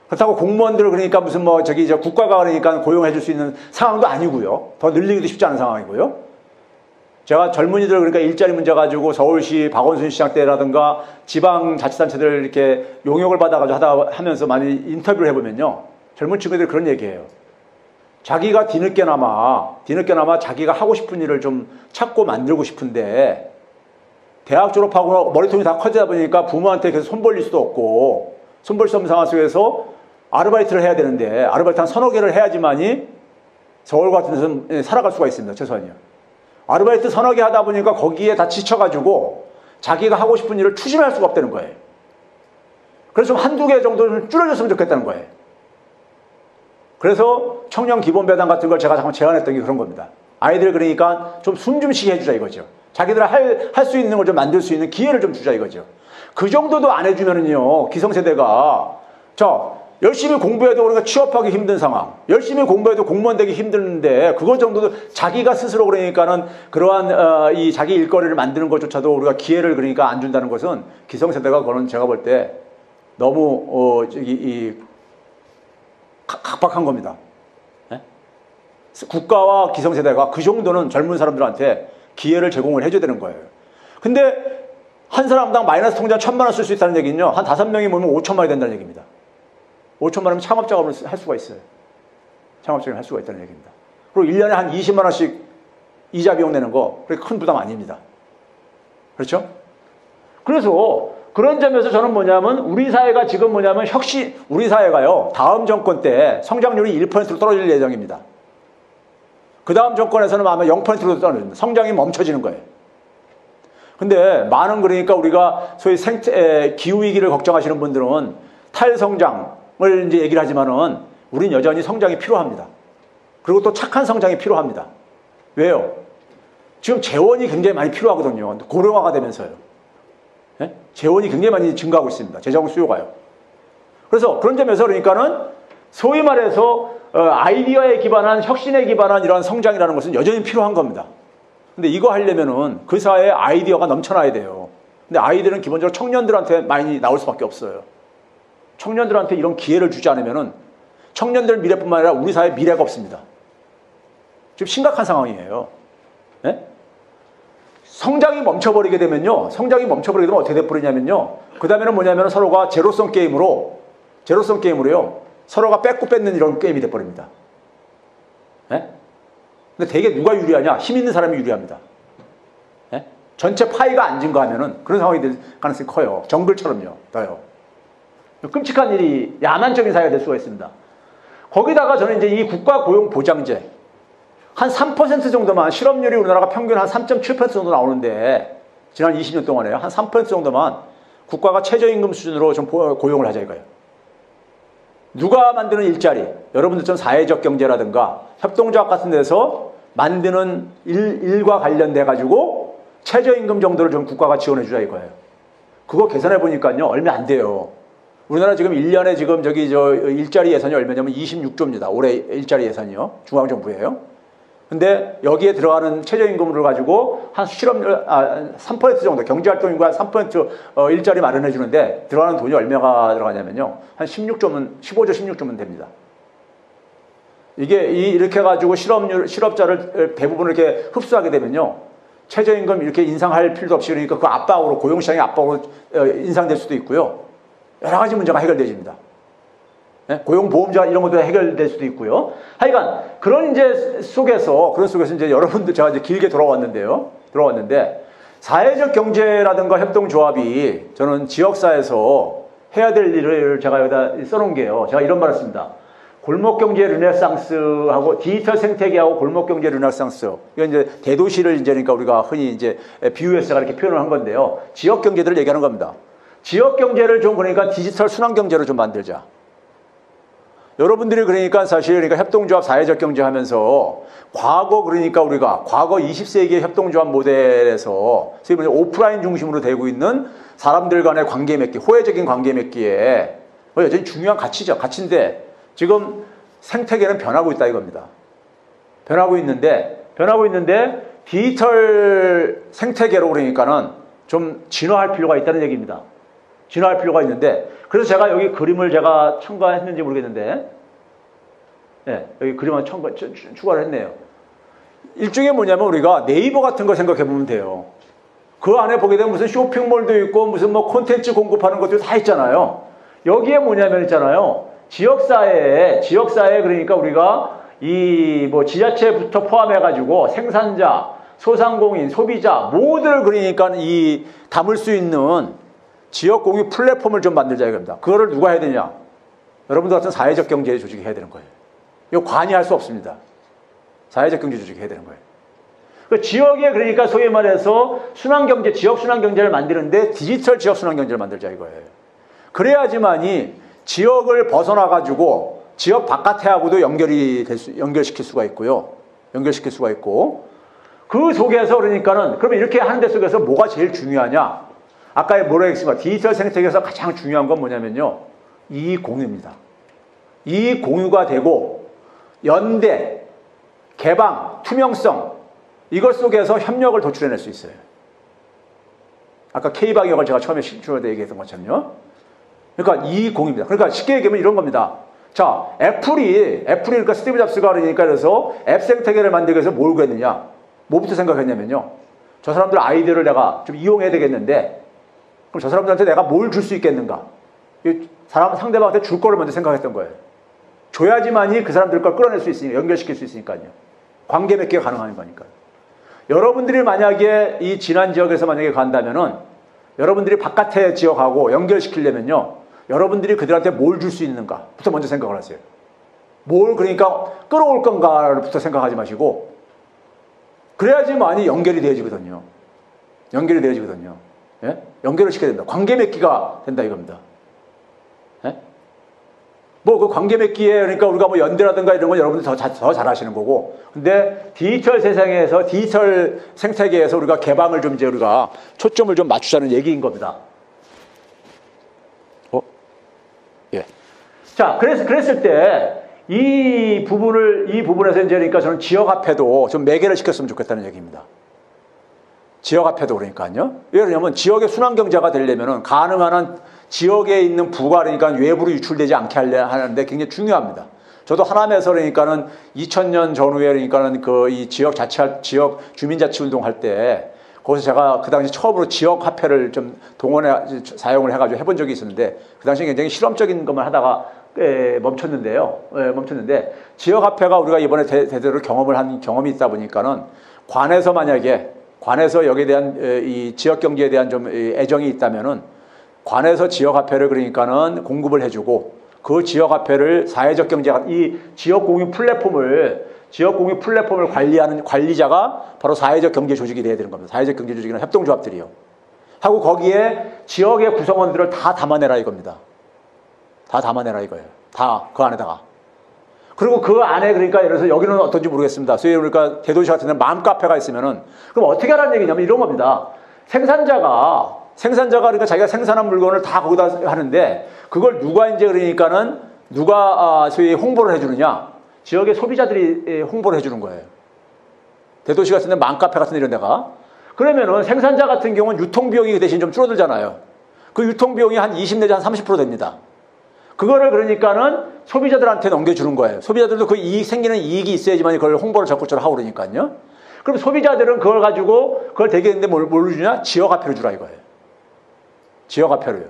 그렇다고 공무원들을 그러니까 무슨 국가가 그러니까 고용해 줄 수 있는 상황도 아니고요. 더 늘리기도 쉽지 않은 상황이고요. 제가 젊은이들 그러니까 일자리 문제 가지고 서울시 박원순 시장 때라든가 지방자치단체들 이렇게 용역을 받아가지고 하면서 많이 인터뷰를 해보면요. 젊은 친구들이 그런 얘기해요. 자기가 뒤늦게나마 자기가 하고 싶은 일을 좀 찾고 만들고 싶은데 대학 졸업하고 머리통이 다 커지다 보니까 부모한테 계속 손 벌릴 수도 없고 손 벌 수 없는 상황 속에서 아르바이트를 해야 되는데 아르바이트 한 서너 개를 해야지만이 서울 같은 데서는 살아갈 수가 있습니다. 최소한이요. 아르바이트 서너 개 하다 보니까 거기에 다 지쳐가지고 자기가 하고 싶은 일을 추진할 수가 없다는 거예요. 그래서 좀 한두 개 정도는 줄여줬으면 좋겠다는 거예요. 그래서 청년 기본배당 같은 걸 제가 잠깐 제안했던 게 그런 겁니다. 아이들 그러니까 좀 숨 좀 쉬게 해주자 이거죠. 자기들 할 수 있는 걸 좀 만들 수 있는 기회를 좀 주자 이거죠. 그 정도도 안 해주면은요, 기성세대가, 열심히 공부해도 우리가 취업하기 힘든 상황, 열심히 공부해도 공무원 되기 힘드는데, 그것 정도도 자기가 스스로 그러니까는 그러한, 이 자기 일거리를 만드는 것조차도 우리가 기회를 그러니까 안 준다는 것은 기성세대가 그거는 제가 볼 때 너무, 각박한 겁니다. 네? 국가와 기성세대가 그 정도는 젊은 사람들한테 기회를 제공을 해줘야 되는 거예요. 근데 한 사람당 마이너스 통장 1,000만 원 쓸 수 있다는 얘기는요. 한 5명이 모이면 5천만 원이 된다는 얘기입니다. 5천만 원이면 창업작업을 할 수가 있어요. 창업작업을 할 수가 있다는 얘기입니다. 그리고 1년에 한 20만 원씩 이자 비용 내는 거 그렇게 큰 부담 아닙니다. 그렇죠? 그래서 그런 점에서 저는 뭐냐면 우리 사회가 지금 뭐냐면 우리 사회가요. 다음 정권 때 성장률이 1%로 떨어질 예정입니다. 그 다음 정권에서는 아마 0%로 떨어집니다. 성장이 멈춰지는 거예요. 근데 많은 그러니까 우리가 소위 기후위기를 걱정하시는 분들은 탈성장을 이제 얘기를 하지만은 우린 여전히 성장이 필요합니다. 그리고 또 착한 성장이 필요합니다. 왜요? 지금 재원이 굉장히 많이 필요하거든요. 고령화가 되면서요. 네? 재원이 굉장히 많이 증가하고 있습니다. 재자본 수요가요. 그래서 그런 점에서 그러니까는 소위 말해서 아이디어에 기반한 혁신에 기반한 이러한 성장이라는 것은 여전히 필요한 겁니다. 근데 이거 하려면은 그 사회에 아이디어가 넘쳐나야 돼요. 근데 아이들은 기본적으로 청년들한테 많이 나올 수밖에 없어요. 청년들한테 이런 기회를 주지 않으면은 청년들 미래뿐만 아니라 우리 사회 미래가 없습니다. 지금 심각한 상황이에요. 네? 성장이 멈춰버리게 되면요. 성장이 멈춰버리게 되면 어떻게 돼버리냐면요. 그 다음에는 뭐냐면 서로가 제로섬 게임으로요. 서로가 뺏고 뺏는 이런 게임이 돼버립니다. 네? 근데 되게 누가 유리하냐? 힘 있는 사람이 유리합니다. 네? 전체 파이가 안 증가하면은 그런 상황이 될 가능성이 커요. 정글처럼요. 더요. 끔찍한 일이 야만적인 사회가 될 수가 있습니다. 거기다가 저는 이제 이 국가고용보장제 한 3% 정도만 실업률이 우리나라가 평균 한 3.7% 정도 나오는데 지난 20년 동안에요. 한 3% 정도만 국가가 최저임금 수준으로 좀 고용을 하자 이거예요. 누가 만드는 일자리, 여러분들처럼 사회적 경제라든가 협동조합 같은 데서 만드는 일과 관련돼 가지고 최저임금 정도를 좀 국가가 지원해 주자 이거예요. 그거 계산해 보니까요. 얼마 안 돼요. 우리나라 지금 1년에 지금 일자리 예산이 얼마냐면 26조입니다. 올해 일자리 예산이요. 중앙정부예요. 근데 여기에 들어가는 최저임금을 가지고 한 실업률 3% 정도 경제활동인구가 3% 일자리 마련해 주는데 들어가는 돈이 얼마가 들어가냐면요. 한 15조 16조면 됩니다. 이게 이렇게 가지고 실업자를 대부분 이렇게 흡수하게 되면요. 최저임금 이렇게 인상할 필요도 없이 그러니까 그 압박으로 고용시장의 압박으로 인상될 수도 있고요. 여러 가지 문제가 해결되집니다. 네? 고용보험자 이런 것도 해결될 수도 있고요. 하여간 그런 그런 속에서 이제 여러분들 제가 이제 길게 돌아왔는데 사회적 경제라든가 협동조합이 저는 지역사에서 해야 될 일을 제가 여기다 써놓은 게요. 제가 이런 말을 했습니다. 골목경제 르네상스하고 디지털 생태계하고 골목경제 르네상스. 이건 이제 대도시를 이제 그러니까 우리가 흔히 이제 비유해서 이렇게 표현을 한 건데요. 지역경제들을 얘기하는 겁니다. 지역경제를 좀 그러니까 디지털 순환경제로 좀 만들자. 여러분들이 그러니까 사실 그러니까 협동조합 사회적 경제 하면서 우리가 과거 20세기의 협동조합 모델에서 오프라인 중심으로 되고 있는 사람들 간의 관계 맺기, 호혜적인 관계 맺기에 여전히 중요한 가치인데 지금 생태계는 변하고 있다 이겁니다. 변하고 있는데 디지털 생태계로 그러니까는 좀 진화할 필요가 있다는 얘기입니다. 진화할 필요가 있는데 그래서 제가 여기 그림을 제가 첨가했는지 모르겠는데 네, 여기 그림을 추가를 했네요. 일종의 뭐냐면 우리가 네이버 같은 거 생각해 보면 돼요. 그 안에 보게 되면 무슨 쇼핑몰도 있고 무슨 뭐 콘텐츠 공급하는 것도 다 있잖아요. 여기에 뭐냐면 있잖아요. 지역사회에 그러니까 우리가 이 뭐 지자체부터 포함해 가지고 생산자, 소상공인, 소비자 모두를 그러니까 이 담을 수 있는 지역 공유 플랫폼을 좀 만들자 이겁니다. 그거를 누가 해야 되냐? 여러분들 같은 사회적 경제 조직이 해야 되는 거예요. 이거 관여할 수 없습니다. 사회적 경제 조직이 해야 되는 거예요. 그 지역에 그러니까 소위 말해서 순환경제, 지역 순환경제를 만드는데 디지털 지역 순환경제를 만들자 이거예요. 그래야지만이 지역을 벗어나가지고 지역 바깥하고도 연결시킬 수가 있고요. 연결시킬 수가 있고 그 속에서 그러니까는 그러면 이렇게 하는 데 속에서 뭐가 제일 중요하냐? 아까 뭐라 했습니까? 디지털 생태계에서 가장 중요한 건 뭐냐면요. 이익공유입니다. 이익공유가 되고 연대, 개방, 투명성 이것 속에서 협력을 도출해낼 수 있어요. 아까 K방역을 제가 처음에 실주로 얘기했던 것처럼요. 그러니까 이익공유입니다. 그러니까 쉽게 얘기하면 이런 겁니다. 자, 애플이 그러니까 스티브 잡스가 그래서 앱 생태계를 만들기 위해서 뭘 구했느냐? 뭐부터 생각했냐면요. 저 사람들 아이디어를 내가 좀 이용해야 되겠는데 그럼 저 사람들한테 내가 뭘 줄 수 있겠는가? 상대방한테 줄 거를 먼저 생각했던 거예요. 줘야지만이 그 사람들 걸 끌어낼 수 있으니까, 연결시킬 수 있으니까요. 관계 맺기가 가능한 거니까요. 여러분들이 만약에 이 진안 지역에서 만약에 간다면은 여러분들이 바깥의 지역하고 연결시키려면요. 여러분들이 그들한테 뭘 줄 수 있는가부터 먼저 생각을 하세요. 뭘 그러니까 끌어올 건가부터 생각하지 마시고 그래야지만이 연결이 되어지거든요. 예? 연결을 시켜야 된다. 관계 맺기가 된다 이겁니다. 예? 뭐 그 관계 맺기에 그러니까 우리가 뭐 연대라든가 이런 건 여러분들 더 잘 하시는 거고. 근데 디지털 세상에서 디지털 생태계에서 우리가 개방을 좀 이제 우리가 초점을 좀 맞추자는 얘기인 겁니다. 자, 그랬을 때 이 부분에서 이제 그러니까 저는 지역화폐도 좀 매개를 시켰으면 좋겠다는 얘기입니다. 지역화폐도 그러니까요. 왜 그러냐면 지역의 순환경제가 되려면은 가능한 한 지역에 있는 부가 그러니까 외부로 유출되지 않게 하는데 굉장히 중요합니다. 저도 하남에서 그러니까는 2000년 전후에 그러니까는 그 이 지역 주민자치 운동할 때 거기서 제가 그 당시 처음으로 지역화폐를 좀 사용을 해가지고 해본 적이 있었는데 그 당시 굉장히 실험적인 것만 하다가 멈췄는데요. 멈췄는데 지역화폐가 우리가 이번에 대대로 경험을 한 경험이 있다 보니까는 관에서 여기에 대한 이 지역 경제에 대한 좀 애정이 있다면은 관에서 지역화폐를 그러니까는 공급을 해주고 그 지역화폐를 사회적 경제가 이 지역 공유 플랫폼을 관리하는 관리자가 바로 사회적 경제 조직이 돼야 되는 겁니다. 사회적 경제 조직이나 협동조합들이요. 하고 거기에 지역의 구성원들을 다 담아내라 이겁니다. 다 담아내라 이거예요. 다 그 안에다가. 그리고 그 안에 그러니까 예를 들어서 여기는 어떤지 모르겠습니다. 소위 그러니까 대도시 같은 데 맘카페가 있으면은 그럼 어떻게 하라는 얘기냐면 이런 겁니다. 생산자가 그러니까 자기가 생산한 물건을 다 거기다 하는데 그걸 누가 이제 그러니까는 누가 소위 홍보를 해주느냐? 지역의 소비자들이 홍보를 해주는 거예요. 대도시 같은 데 맘카페 같은 데 이런 데가. 그러면은 생산자 같은 경우는 유통비용이 그 대신 좀 줄어들잖아요. 그 유통비용이 한 20 내지 한 30% 됩니다. 그거를 그러니까는 소비자들한테 넘겨주는 거예요. 소비자들도 그 생기는 이익이 있어야지만 그걸 홍보를 적극적으로 하고 그러니까요. 그럼 소비자들은 그걸 가지고 그걸 대개인데 뭘로 주냐? 지역화폐로 주라 이거예요. 지역화폐로요.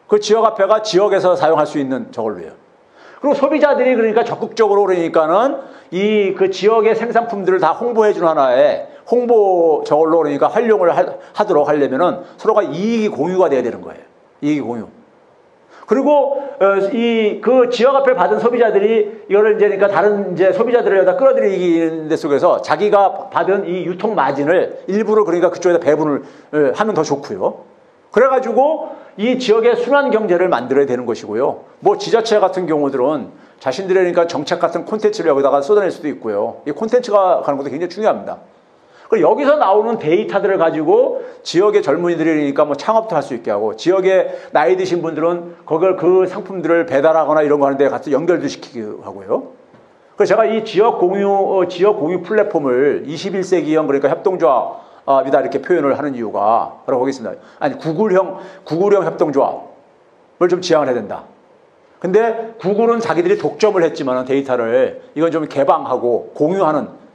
그 지역화폐가 지역에서 사용할 수 있는 저걸로요. 그리고 소비자들이 그러니까 적극적으로 그러니까는 그 지역의 생산품들을 다 홍보해주는 하나의 홍보 저걸로 그러니까 활용을 하도록 하려면은 서로가 이익이 공유가 돼야 되는 거예요. 이익이 공유. 그리고 그 지역화폐 받은 소비자들이 이거를 이제 그러니까 다른 이제 소비자들을 여기다 끌어들이는 데 속에서 자기가 받은 이 유통 마진을 일부러 그러니까 그쪽에다 배분을 하면 더 좋고요. 그래가지고 이 지역의 순환 경제를 만들어야 되는 것이고요. 뭐 지자체 같은 경우들은 자신들의 그러니까 정책 같은 콘텐츠를 여기다가 쏟아낼 수도 있고요. 이 콘텐츠가 가는 것도 굉장히 중요합니다. 그리고 여기서 나오는 데이터들을 가지고 지역의 젊은이들이 그러니까 뭐 창업도 할 수 있게 하고 지역에 나이 드신 분들은 그 상품들을 배달하거나 이런 거 하는데 같이 연결도 시키기도 하고요. 그래서 제가 이 지역 공유 플랫폼을 21세기형 그러니까 협동조합이다 이렇게 표현을 하는 이유가 바로 거기 있습니다. 아니 구글형 협동조합을 좀 지향을 해야 된다. 근데 구글은 자기들이 독점을 했지만 데이터를 이건 좀 개방하고 공유하는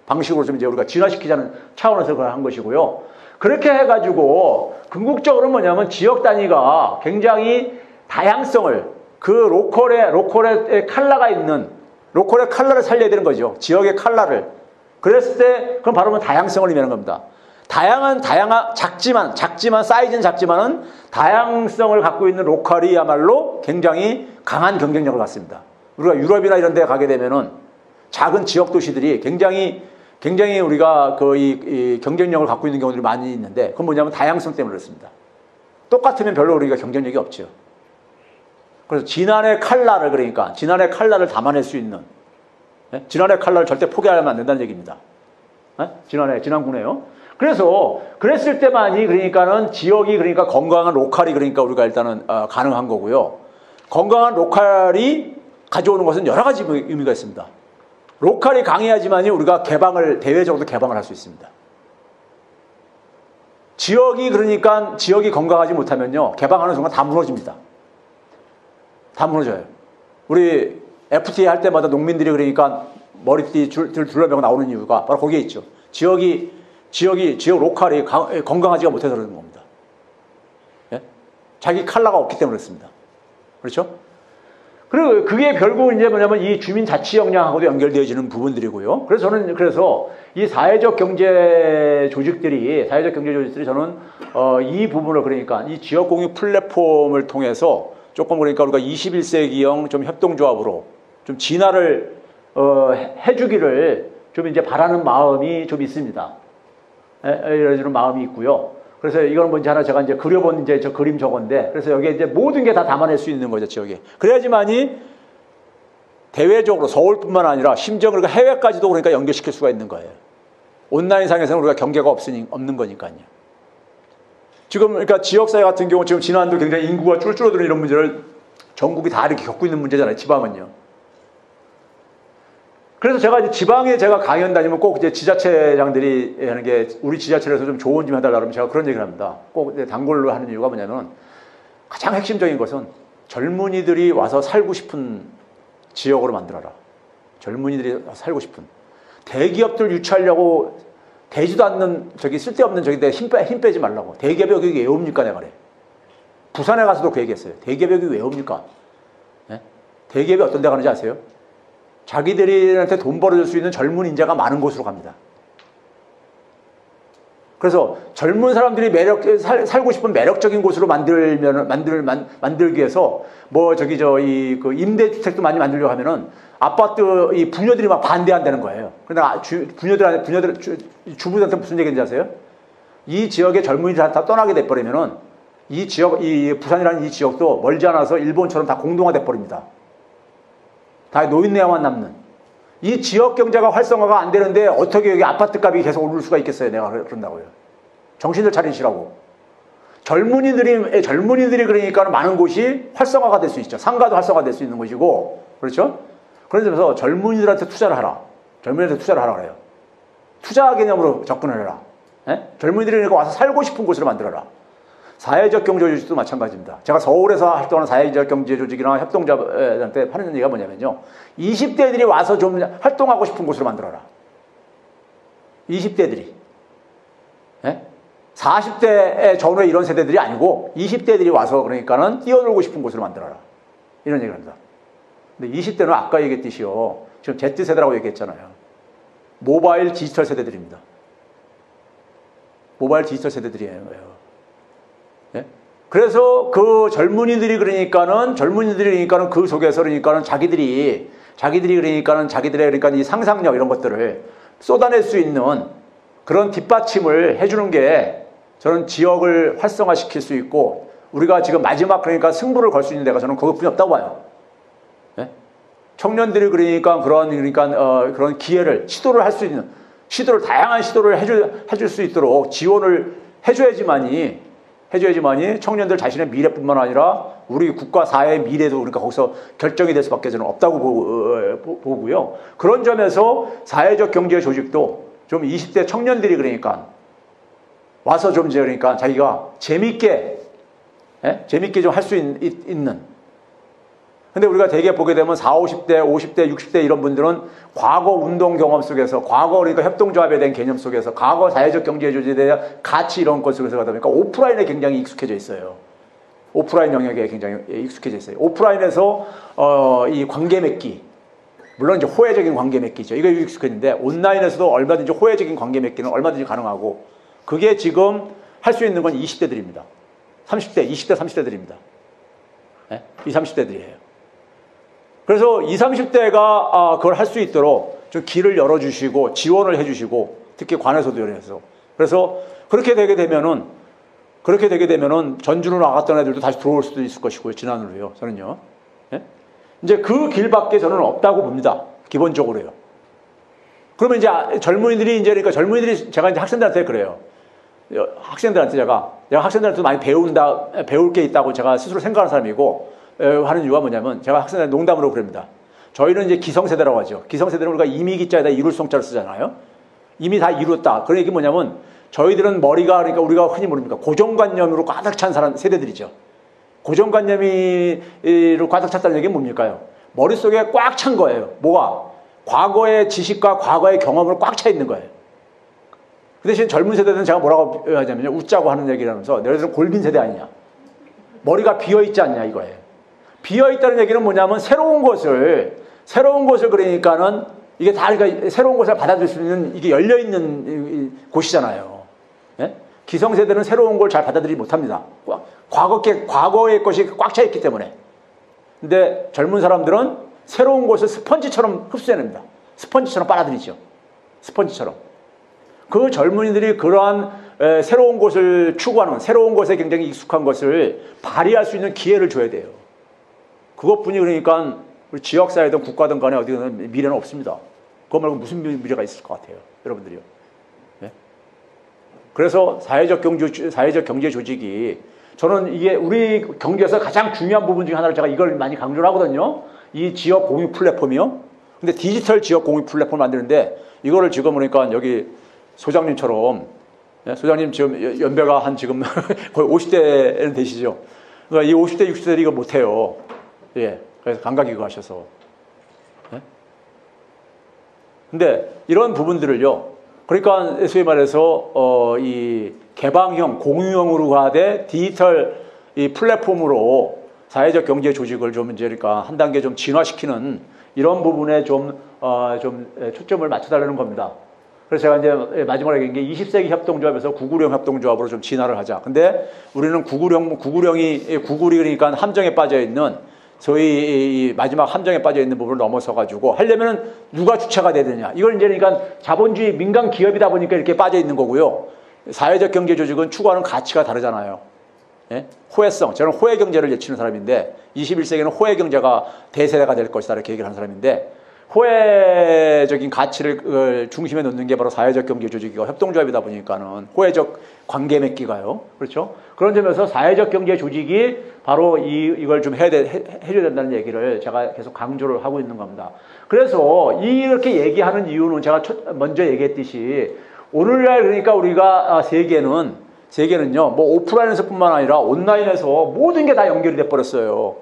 방식으로 좀 이제 우리가 진화시키자는 차원에서 그걸 한 것이고요. 그렇게 해가지고 궁극적으로 뭐냐면 지역 단위가 굉장히 다양성을 그 로컬의 컬러가 있는 로컬의 컬러를 살려야 되는 거죠. 지역의 컬러를. 그랬을 때 그럼 바로 다양성을 의미하는 겁니다. 작지만 사이즈는 작지만은 다양성을 갖고 있는 로컬이야말로 굉장히 강한 경쟁력을 갖습니다. 우리가 유럽이나 이런 데 가게 되면은 작은 지역 도시들이 굉장히 우리가 이 경쟁력을 갖고 있는 경우들이 많이 있는데 그건 뭐냐면 다양성 때문에 그렇습니다. 똑같으면 별로 우리가 경쟁력이 없죠. 그래서 지난해 칼라를 담아낼 수 있는 지난해 칼라를 절대 포기하면 안 된다는 얘기입니다. 지난군에요. 그래서 그랬을 때만이 그러니까는 지역이 그러니까 건강한 로컬이 그러니까 우리가 일단은 가능한 거고요. 건강한 로컬이 가져오는 것은 여러 가지 의미가 있습니다. 로컬이 강해야지만이 우리가 대외적으로 개방을 할 수 있습니다. 지역이 건강하지 못하면요. 개방하는 순간 다 무너집니다. 다 무너져요. 우리 FTA 할 때마다 농민들이 그러니까 머리띠 둘러매고 나오는 이유가 바로 거기에 있죠. 지역 로컬이 건강하지가 못해서 그러는 겁니다. 예? 자기 컬러가 없기 때문에 그렇습니다. 그렇죠? 그리고 그게 결국 이제 뭐냐면 이 주민 자치 역량하고도 연결되어지는 부분들이고요. 그래서 저는 이 사회적 경제 조직들이 저는 이 부분을 그러니까 이 지역 공유 플랫폼을 통해서 조금 그러니까 우리가 21세기형 좀 협동조합으로 좀 진화를 해주기를 좀 이제 바라는 마음이 좀 있습니다. 이런 마음이 있고요. 그래서 이건 뭔지 하나 제가 이제 그려본 저 그림 저건데, 그래서 여기에 이제 모든 게 다 담아낼 수 있는 거죠, 지역에. 그래야지만이 대외적으로 서울뿐만 아니라 심지어 그러니까 해외까지도 그러니까 연결시킬 수가 있는 거예요. 온라인상에서는 우리가 경계가 없는 거니까요. 지금 그러니까 지역사회 같은 경우 지금 지난도 굉장히 인구가 줄어드는 이런 문제를 전국이 다 이렇게 겪고 있는 문제잖아요. 지방은요. 그래서 제가 이제 지방에 제가 강연 다니면 꼭 이제 지자체장들이 하는 게 우리 지자체에서 좀 조언 좀 해달라 그러면 제가 그런 얘기를 합니다. 꼭 이제 단골로 하는 이유가 뭐냐면 가장 핵심적인 것은 젊은이들이 와서 살고 싶은 지역으로 만들어라. 젊은이들이 와서 살고 싶은. 대기업들 유치하려고 되지도 않는 저기 쓸데없는 저기데 힘 빼지 말라고. 대기업이 여기 왜 옵니까 내가 그래. 부산에 가서도 그 얘기했어요. 대기업이 여기 왜 옵니까? 네? 대기업이 어떤 데 가는지 아세요? 자기들한테 돈 벌어줄 수 있는 젊은 인재가 많은 곳으로 갑니다. 그래서 젊은 사람들이 살고 싶은 매력적인 곳으로 만들기 위해서 뭐 저기 그 임대주택도 많이 만들려고 하면은 아파트 이 부녀들이 막 반대한다는 거예요. 그러나 주부들한테 무슨 얘기인지 아세요? 이 지역의 젊은이들 다 떠나게 돼버리면은 이 지역, 이 부산이라는 이 지역도 멀지 않아서 일본처럼 다 공동화돼 버립니다. 다 노인네만 남는. 이 지역 경제가 활성화가 안 되는데 어떻게 여기 아파트 값이 계속 오를 수가 있겠어요? 내가 그런다고요. 정신을 차리시라고. 젊은이들이 그러니까 많은 곳이 활성화가 될 수 있죠. 상가도 활성화가 될 수 있는 것이고. 그렇죠? 그런 점에서 젊은이들한테 투자를 하라. 젊은이들한테 투자를 하라 그래요. 투자 개념으로 접근을 해라. 예? 젊은이들이 그러니까 와서 살고 싶은 곳으로 만들어라. 사회적 경제 조직도 마찬가지입니다. 제가 서울에서 활동하는 사회적 경제 조직이나 협동조합한테 하는 얘기가 뭐냐면요. 20대들이 와서 좀 활동하고 싶은 곳으로 만들어라. 20대들이. 예? 40대의 전후에 이런 세대들이 아니고 20대들이 와서 그러니까는 뛰어놀고 싶은 곳으로 만들어라. 이런 얘기를 합니다. 근데 20대는 아까 얘기했듯이요. 지금 Z세대라고 얘기했잖아요. 모바일 디지털 세대들입니다. 모바일 디지털 세대들이에요. 예? 그래서 그 젊은이들이 그러니까는 그 속에서 그러니까는 자기들이 그러니까는 그러니까 이 상상력 이런 것들을 쏟아낼 수 있는 그런 뒷받침을 해주는 게 저는 지역을 활성화시킬 수 있고 우리가 지금 마지막 그러니까 승부를 걸 수 있는 데가 저는 그것뿐이 없다고 봐요. 예? 청년들이 그러니까 그런 기회를 시도를 할 수 있는 다양한 시도를 해줄 수 있도록 지원을 해줘야지만이 청년들 자신의 미래뿐만 아니라 우리 국가 사회의 미래도 그러니까 거기서 결정이 될 수밖에 저는 없다고 보고요. 그런 점에서 사회적 경제 조직도 좀 20대 청년들이 그러니까 와서 좀 이제 그러니까 자기가 재밌게 좀 할 수 있는. 근데 우리가 대개 보게 되면 40, 50대, 50대, 60대 이런 분들은 과거 운동 경험 속에서, 과거 그러니까 협동조합에 대한 개념 속에서, 과거 사회적 경제 조직에 대한 가치 이런 것 속에서 가다 보니까 오프라인에 굉장히 익숙해져 있어요. 오프라인 영역에 굉장히 익숙해져 있어요. 오프라인에서 이 관계 맺기, 물론 이제 호혜적인 관계 맺기죠. 이거 익숙했는데 온라인에서도 얼마든지 호혜적인 관계 맺기는 얼마든지 가능하고 그게 지금 할 수 있는 건 20대들입니다. 30대, 20대, 30대들입니다. 네? 20, 30대들이에요. 그래서 20, 30대가 그걸 할 수 있도록 좀 길을 열어주시고 지원을 해주시고 특히 관에서도 열어서 그래서 그렇게 되게 되면은 전주로 나갔던 애들도 다시 들어올 수도 있을 것이고요. 지난으로요. 저는요. 예? 이제 그 길밖에 저는 없다고 봅니다. 기본적으로요. 그러면 이제 젊은이들이 제가 이제 학생들한테 그래요. 학생들한테 제가 학생들한테 많이 배울 게 있다고 제가 스스로 생각하는 사람이고 하는 이유가 뭐냐면 제가 학생들 농담으로 그럽니다. 저희는 이제 기성세대라고 하죠. 기성세대는 우리가 이미기자에다 이룰성자를 쓰잖아요. 이미 다 이뤘다. 그런 얘기 뭐냐면 저희들은 머리가 그러니까 우리가 흔히 모릅니까 고정관념으로 가득 찬 세대들이죠. 고정관념으로 가득 찼다는 얘기는 뭡니까요? 머릿속에 꽉 찬 거예요. 뭐가? 과거의 지식과 과거의 경험으로 꽉 차 있는 거예요. 그 대신 젊은 세대는 제가 뭐라고 하냐면요. 웃자고 하는 얘기를 하면서 너희들은 골빈 세대 아니냐. 머리가 비어있지 않냐 이거예요. 비어있다는 얘기는 뭐냐면 새로운 것을 그러니까는 이게 다 그러니까 새로운 것을 받아들일 수 있는 이게 열려있는 곳이잖아요. 예? 기성세대는 새로운 걸 잘 받아들이지 못합니다. 과거의 것이 꽉 차 있기 때문에. 근데 젊은 사람들은 새로운 것을 스펀지처럼 흡수해냅니다. 스펀지처럼 빨아들이죠. 스펀지처럼. 그 젊은이들이 그러한 새로운 것을 추구하는, 새로운 것에 굉장히 익숙한 것을 발휘할 수 있는 기회를 줘야 돼요. 그것뿐이 그러니까 우리 지역사회든 국가든 간에 어디든 미래는 없습니다. 그거 말고 무슨 미래가 있을 것 같아요. 여러분들이요. 네? 그래서 사회적 경제 조직이 저는 이게 우리 경제에서 가장 중요한 부분 중에 하나를 제가 이걸 많이 강조를 하거든요. 이 지역 공유 플랫폼이요. 근데 디지털 지역 공유 플랫폼을 만드는데 이거를 지금 그러니까 여기 소장님처럼, 소장님 지금 연배가 한 지금 거의 50대는 되시죠. 그러니까 이 50대, 60대들이 이거 못해요. 예. 그래서 감각 이거 하셔서. 예? 근데 이런 부분들을요. 그러니까 소위 말해서 이 개방형, 공유형으로 가되 디지털 이 플랫폼으로 사회적 경제 조직을 좀 이제 그러니까 한 단계 좀 진화시키는 이런 부분에 좀 초점을 맞춰달라는 겁니다. 그래서 제가 이제 마지막에 얘기한 게 20세기 협동조합에서 구구령 협동조합으로 좀 진화를 하자. 근데 우리는 구구리 그러니까 함정에 빠져 있는 소위 마지막 함정에 빠져 있는 부분을 넘어서 가지고 하려면은 누가 주체가 돼야 되느냐. 이걸 이제 그러니까 자본주의 민간 기업이다 보니까 이렇게 빠져 있는 거고요. 사회적 경제 조직은 추구하는 가치가 다르잖아요. 예? 호혜성. 저는 호혜 경제를 외치는 사람인데 21세기는 호혜 경제가 대세가 될 것이다 이렇게 얘기를 하는 사람인데 호혜적인 가치를 중심에 놓는 게 바로 사회적 경제 조직이고 협동조합이다 보니까는 호혜적 관계 맺기가요. 그렇죠? 그런 점에서 사회적 경제 조직이 바로 이걸 좀 해줘야 된다는 얘기를 제가 계속 강조를 하고 있는 겁니다. 그래서 이렇게 얘기하는 이유는 제가 먼저 얘기했듯이 오늘날 그러니까 우리가 세계는요, 뭐 오프라인에서뿐만 아니라 온라인에서 모든 게 다 연결이 돼 버렸어요.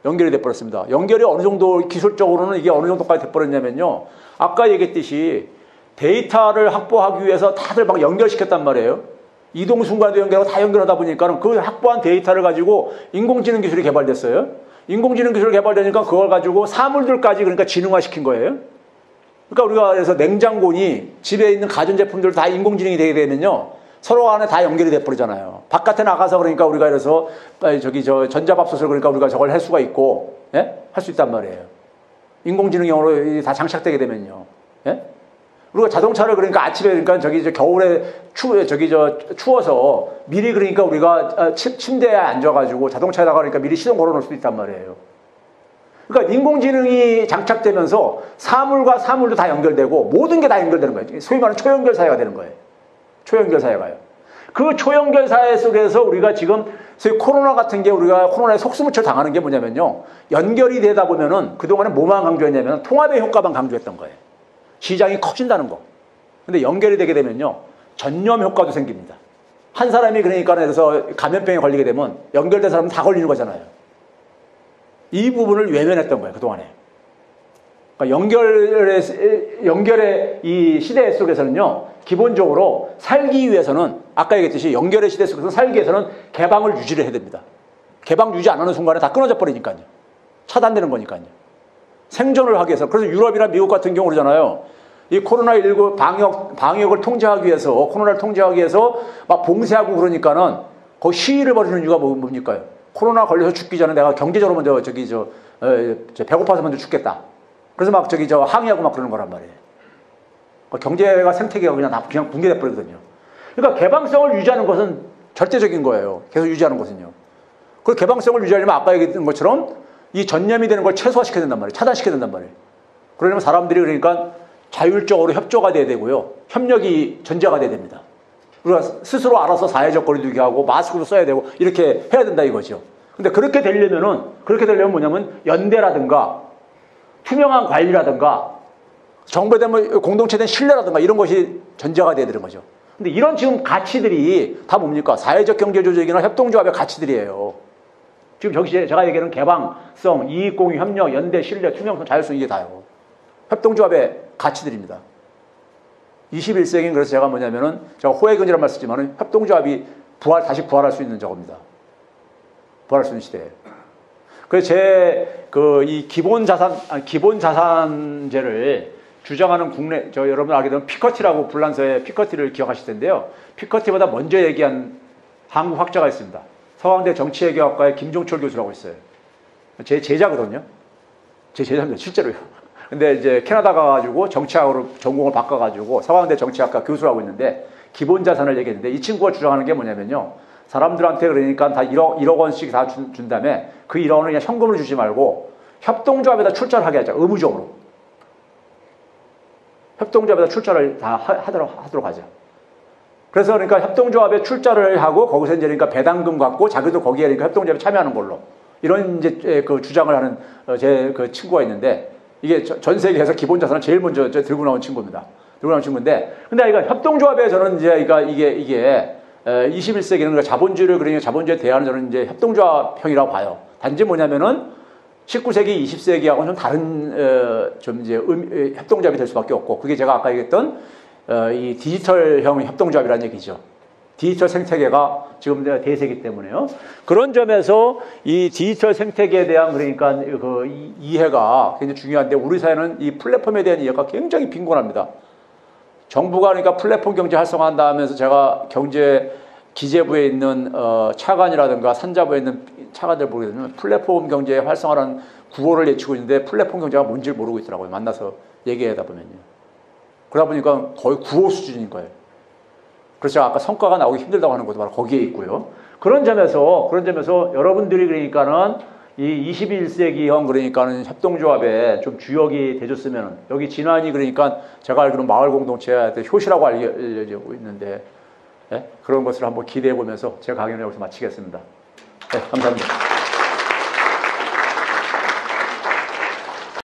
연결이 돼 버렸습니다. 연결이 어느 정도 기술적으로는 이게 어느 정도까지 돼 버렸냐면요. 아까 얘기했듯이 데이터를 확보하기 위해서 다들 막 연결시켰단 말이에요. 이동 순간도 연결하고 다 연결하다 보니까 그 확보한 데이터를 가지고 인공지능 기술이 개발됐어요. 인공지능 기술이 개발되니까 그걸 가지고 사물들까지 그러니까 지능화시킨 거예요. 그러니까 우리가 그래서 냉장고니 집에 있는 가전제품들 다 인공지능이 되게 되면요. 서로 간에 다 연결이 돼버리잖아요. 바깥에 나가서 그러니까 우리가 그래서 전자밥솥을 그러니까 우리가 저걸 할 수가 있고, 예? 할 수 있단 말이에요. 인공지능형으로 다 장착되게 되면요. 예? 우리가 자동차를 그러니까 아침에 그러니까 겨울에 추워서 미리 그러니까 우리가 침대에 앉아가지고 자동차에다가 그러니까 미리 시동 걸어 놓을 수도 있단 말이에요. 그러니까 인공지능이 장착되면서 사물과 사물도 다 연결되고 모든 게 다 연결되는 거예요. 소위 말하는 초연결 사회가 되는 거예요. 초연결 사회가요. 그 초연결 사회 속에서 우리가 지금 소위 코로나 같은 게 우리가 코로나에 속수무쳐 당하는 게 뭐냐면요. 연결이 되다 보면은 그동안은 뭐만 강조했냐면 통합의 효과만 강조했던 거예요. 시장이 커진다는 거. 근데 연결이 되게 되면요. 전염 효과도 생깁니다. 한 사람이 그러니까 그래서 감염병에 걸리게 되면 연결된 사람은 다 걸리는 거잖아요. 이 부분을 외면했던 거예요. 그동안에. 그러니까 연결의 이 시대 속에서는요. 기본적으로 살기 위해서는 아까 얘기했듯이 연결의 시대 속에서 살기 위해서는 개방을 유지를 해야 됩니다. 개방 유지 안 하는 순간에 다 끊어져 버리니까요. 차단되는 거니까요. 생존을 하기 위해서. 그래서 유럽이나 미국 같은 경우 그러잖아요. 이 코로나19 방역을 통제하기 위해서, 코로나를 통제하기 위해서 막 봉쇄하고 그러니까는 거기 시위를 벌이는 이유가 뭡니까? 코로나 걸려서 죽기 전에 내가 경제적으로 먼저 배고파서 먼저 죽겠다. 그래서 막 항의하고 막 그러는 거란 말이에요. 경제가 생태계가 그냥 붕괴돼 버리거든요. 그러니까 개방성을 유지하는 것은 절대적인 거예요. 계속 유지하는 것은요. 그 개방성을 유지하려면 아까 얘기했던 것처럼 이 전염이 되는 걸 최소화시켜야 된단 말이에요. 차단시켜야 된단 말이에요. 그러려면 사람들이 그러니까 자율적으로 협조가 돼야 되고요. 협력이 전제가 돼야 됩니다. 우리가 스스로 알아서 사회적 거리두기 하고 마스크도 써야 되고 이렇게 해야 된다 이거죠. 근데 그렇게 되려면 뭐냐면 연대라든가 투명한 관리라든가 정부에 대한 공동체에 대한 신뢰라든가 이런 것이 전제가 돼야 되는 거죠. 근데 이런 지금 가치들이 다 뭡니까? 사회적 경제 조직이나 협동조합의 가치들이에요. 지금 저기 제가 얘기하는 개방성, 이익공유, 협력, 연대, 신뢰, 투명성, 자율성 이게 다요. 협동조합의 가치들입니다. 21세기는 그래서 제가 뭐냐면은 제가 호혜경제란 말 쓰지만은 협동조합이 다시 부활할 수 있는 저겁니다. 부활할 수 있는 시대예요. 그래서 이 기본자산제를 주장하는 여러분 알게 되면 피커티라고 불란서의 피커티를 기억하실 텐데요. 피커티보다 먼저 얘기한 한국 학자가 있습니다. 서강대 정치외교학과의 김종철 교수라고 있어요. 제 제자거든요. 제 제자입니다. 실제로요. 근데 이제 캐나다 가가지고 정치학으로 전공을 바꿔가지고 서강대 정치학과 교수라고 있는데 기본자산을 얘기했는데 이 친구가 주장하는 게 뭐냐면요. 사람들한테 그러니까 다 1억 원씩 다 준 다음에 그 1억 원을 그냥 현금을 주지 말고 협동조합에다 출자를 하게 하자. 의무적으로. 협동조합에다 출자를 다 하도록 하자. 그래서 그러니까 협동조합에 출자를 하고 거기서 이제 그러니까 배당금 갖고 자기도 거기에 그러니까 협동조합에 참여하는 걸로 이런 이제 그 주장을 하는 제 그 친구가 있는데 이게 전 세계에서 기본 자산을 제일 먼저 들고 나온 친구입니다. 들고 나온 친구인데 근데 이거 협동조합에 저는 이제 그러니까 이게 21세기는 그러니까 자본주의를 그러니까 자본주의에 대하는 저는 이제 협동조합형이라고 봐요. 단지 뭐냐면은 19세기, 20세기하고는 좀 다른 좀 이제 협동조합이 될 수밖에 없고 그게 제가 아까 얘기했던 이 디지털형 협동조합이라는 얘기죠. 디지털 생태계가 지금 대세이기 때문에요. 그런 점에서 이 디지털 생태계에 대한 그러니까 그 이해가 굉장히 중요한데 우리 사회는 이 플랫폼에 대한 이해가 굉장히 빈곤합니다. 정부가 그러니까 플랫폼 경제 활성화한다 하면서 제가 경제 기재부에 있는 차관이라든가 산자부에 있는 차관들 보게 되면 플랫폼 경제 활성화라는 구호를 외치고 있는데 플랫폼 경제가 뭔지를 모르고 있더라고요. 만나서 얘기하다 보면요. 그러다 보니까 거의 구호 수준인 거예요. 그래서 제가 아까 성과가 나오기 힘들다고 하는 것도 바로 거기에 있고요. 그런 점에서 여러분들이 그러니까는 이 21세기형 그러니까는 협동조합에 좀 주역이 되줬으면 여기 진안이 그러니까 제가 알기로는 마을 공동체한테 효시라고 알려지고 있는데 네? 그런 것을 한번 기대해 보면서 제 강연을 여기서 마치겠습니다. 네, 감사합니다.